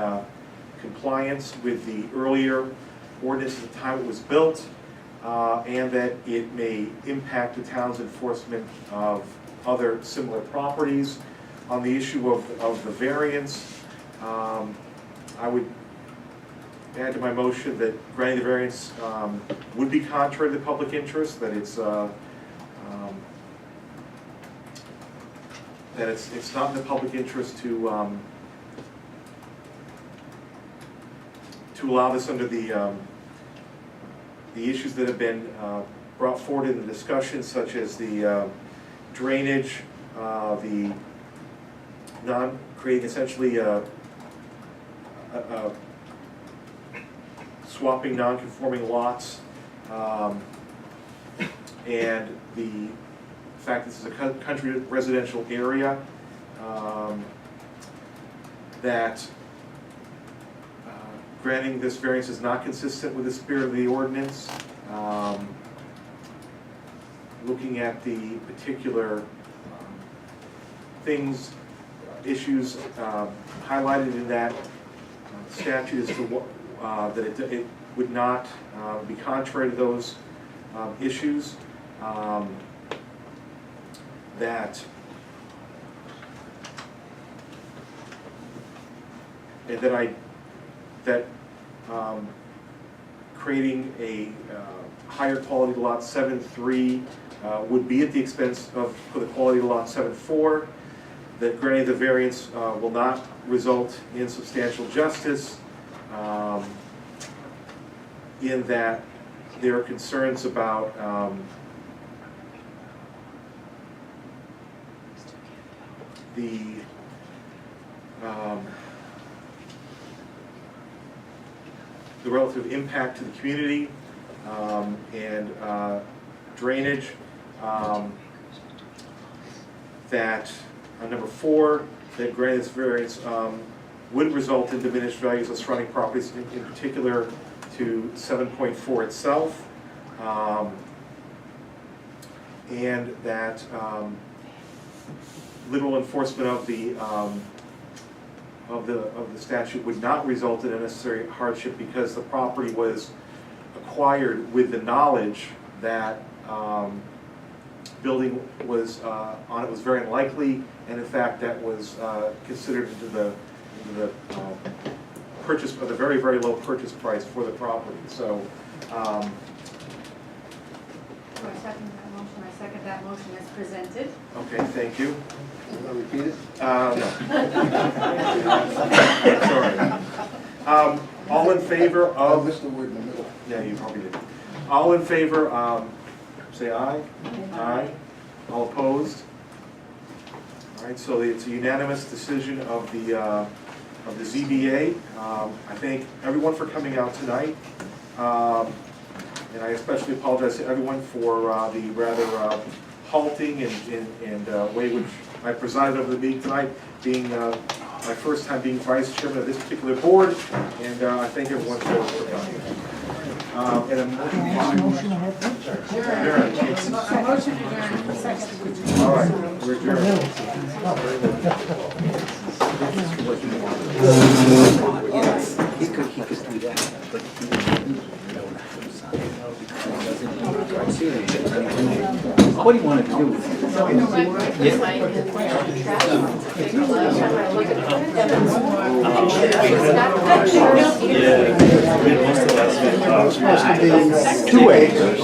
Speaker 2: compliance with the earlier ordinance at the time it was built, and that it may impact the town's enforcement of other similar properties. On the issue of the variance, I would add to my motion that granting the variance would be contrary to the public interest, that it's not in the public interest to allow this under the issues that have been brought forward in the discussion, such as the drainage, the creating essentially swapping non-conforming lots, and the fact this is a country residential area, that granting this variance is not consistent with the spirit of the ordinance. Looking at the particular issues highlighted in that statute as to what, that it would not be contrary to those issues. That creating a higher quality lot 7.3 would be at the expense of the quality of lot 7.4. That granting the variance will not result in substantial justice, in that there are concerns about the relative impact to the community, and drainage, That, number 4, that granting this variance would result in diminished values of surrounding properties, in particular to 7.4 itself. And that literal enforcement of the statute would not result in a necessary hardship because the property was acquired with the knowledge that building was on it was very unlikely, and in fact that was considered into the purchase of the very, very low purchase price for the property. So
Speaker 3: Do I second that motion? I second that motion as presented.
Speaker 2: okay, thank you.
Speaker 7: You wanna repeat it?
Speaker 2: No. Sorry. All in favor
Speaker 7: I
Speaker 2: of,
Speaker 7: missed the word in the middle.
Speaker 2: yeah, you probably did. All in favor, say aye. Aye. All opposed? All right, so it's a unanimous decision of the ZBA. I thank everyone for coming out tonight. And I especially apologize to everyone for the rather halting and way which I presided over the meeting tonight, being my first time being vice chairman of this particular board, and I thank everyone for coming. And a motion. Adjourn.
Speaker 3: A motion adjourned, second.
Speaker 2: All right, we're adjourned.
Speaker 4: He could do that, but what do you want to do?
Speaker 1: Yeah.
Speaker 12: 2 acres.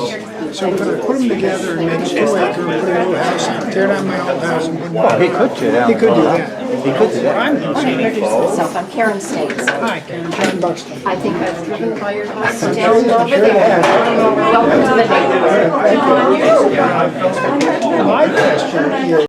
Speaker 12: So could I put them together and make a 2 acre and put a new house, tear down my old house and put one?
Speaker 11: He could tear down.
Speaker 12: He could do that.
Speaker 11: He could do that.
Speaker 12: I'm
Speaker 1: Myself, I'm Karen States.
Speaker 12: Hi, Karen, John Buxton.
Speaker 1: I think I've driven by your house down over there. Welcome to the neighborhood.
Speaker 12: My question here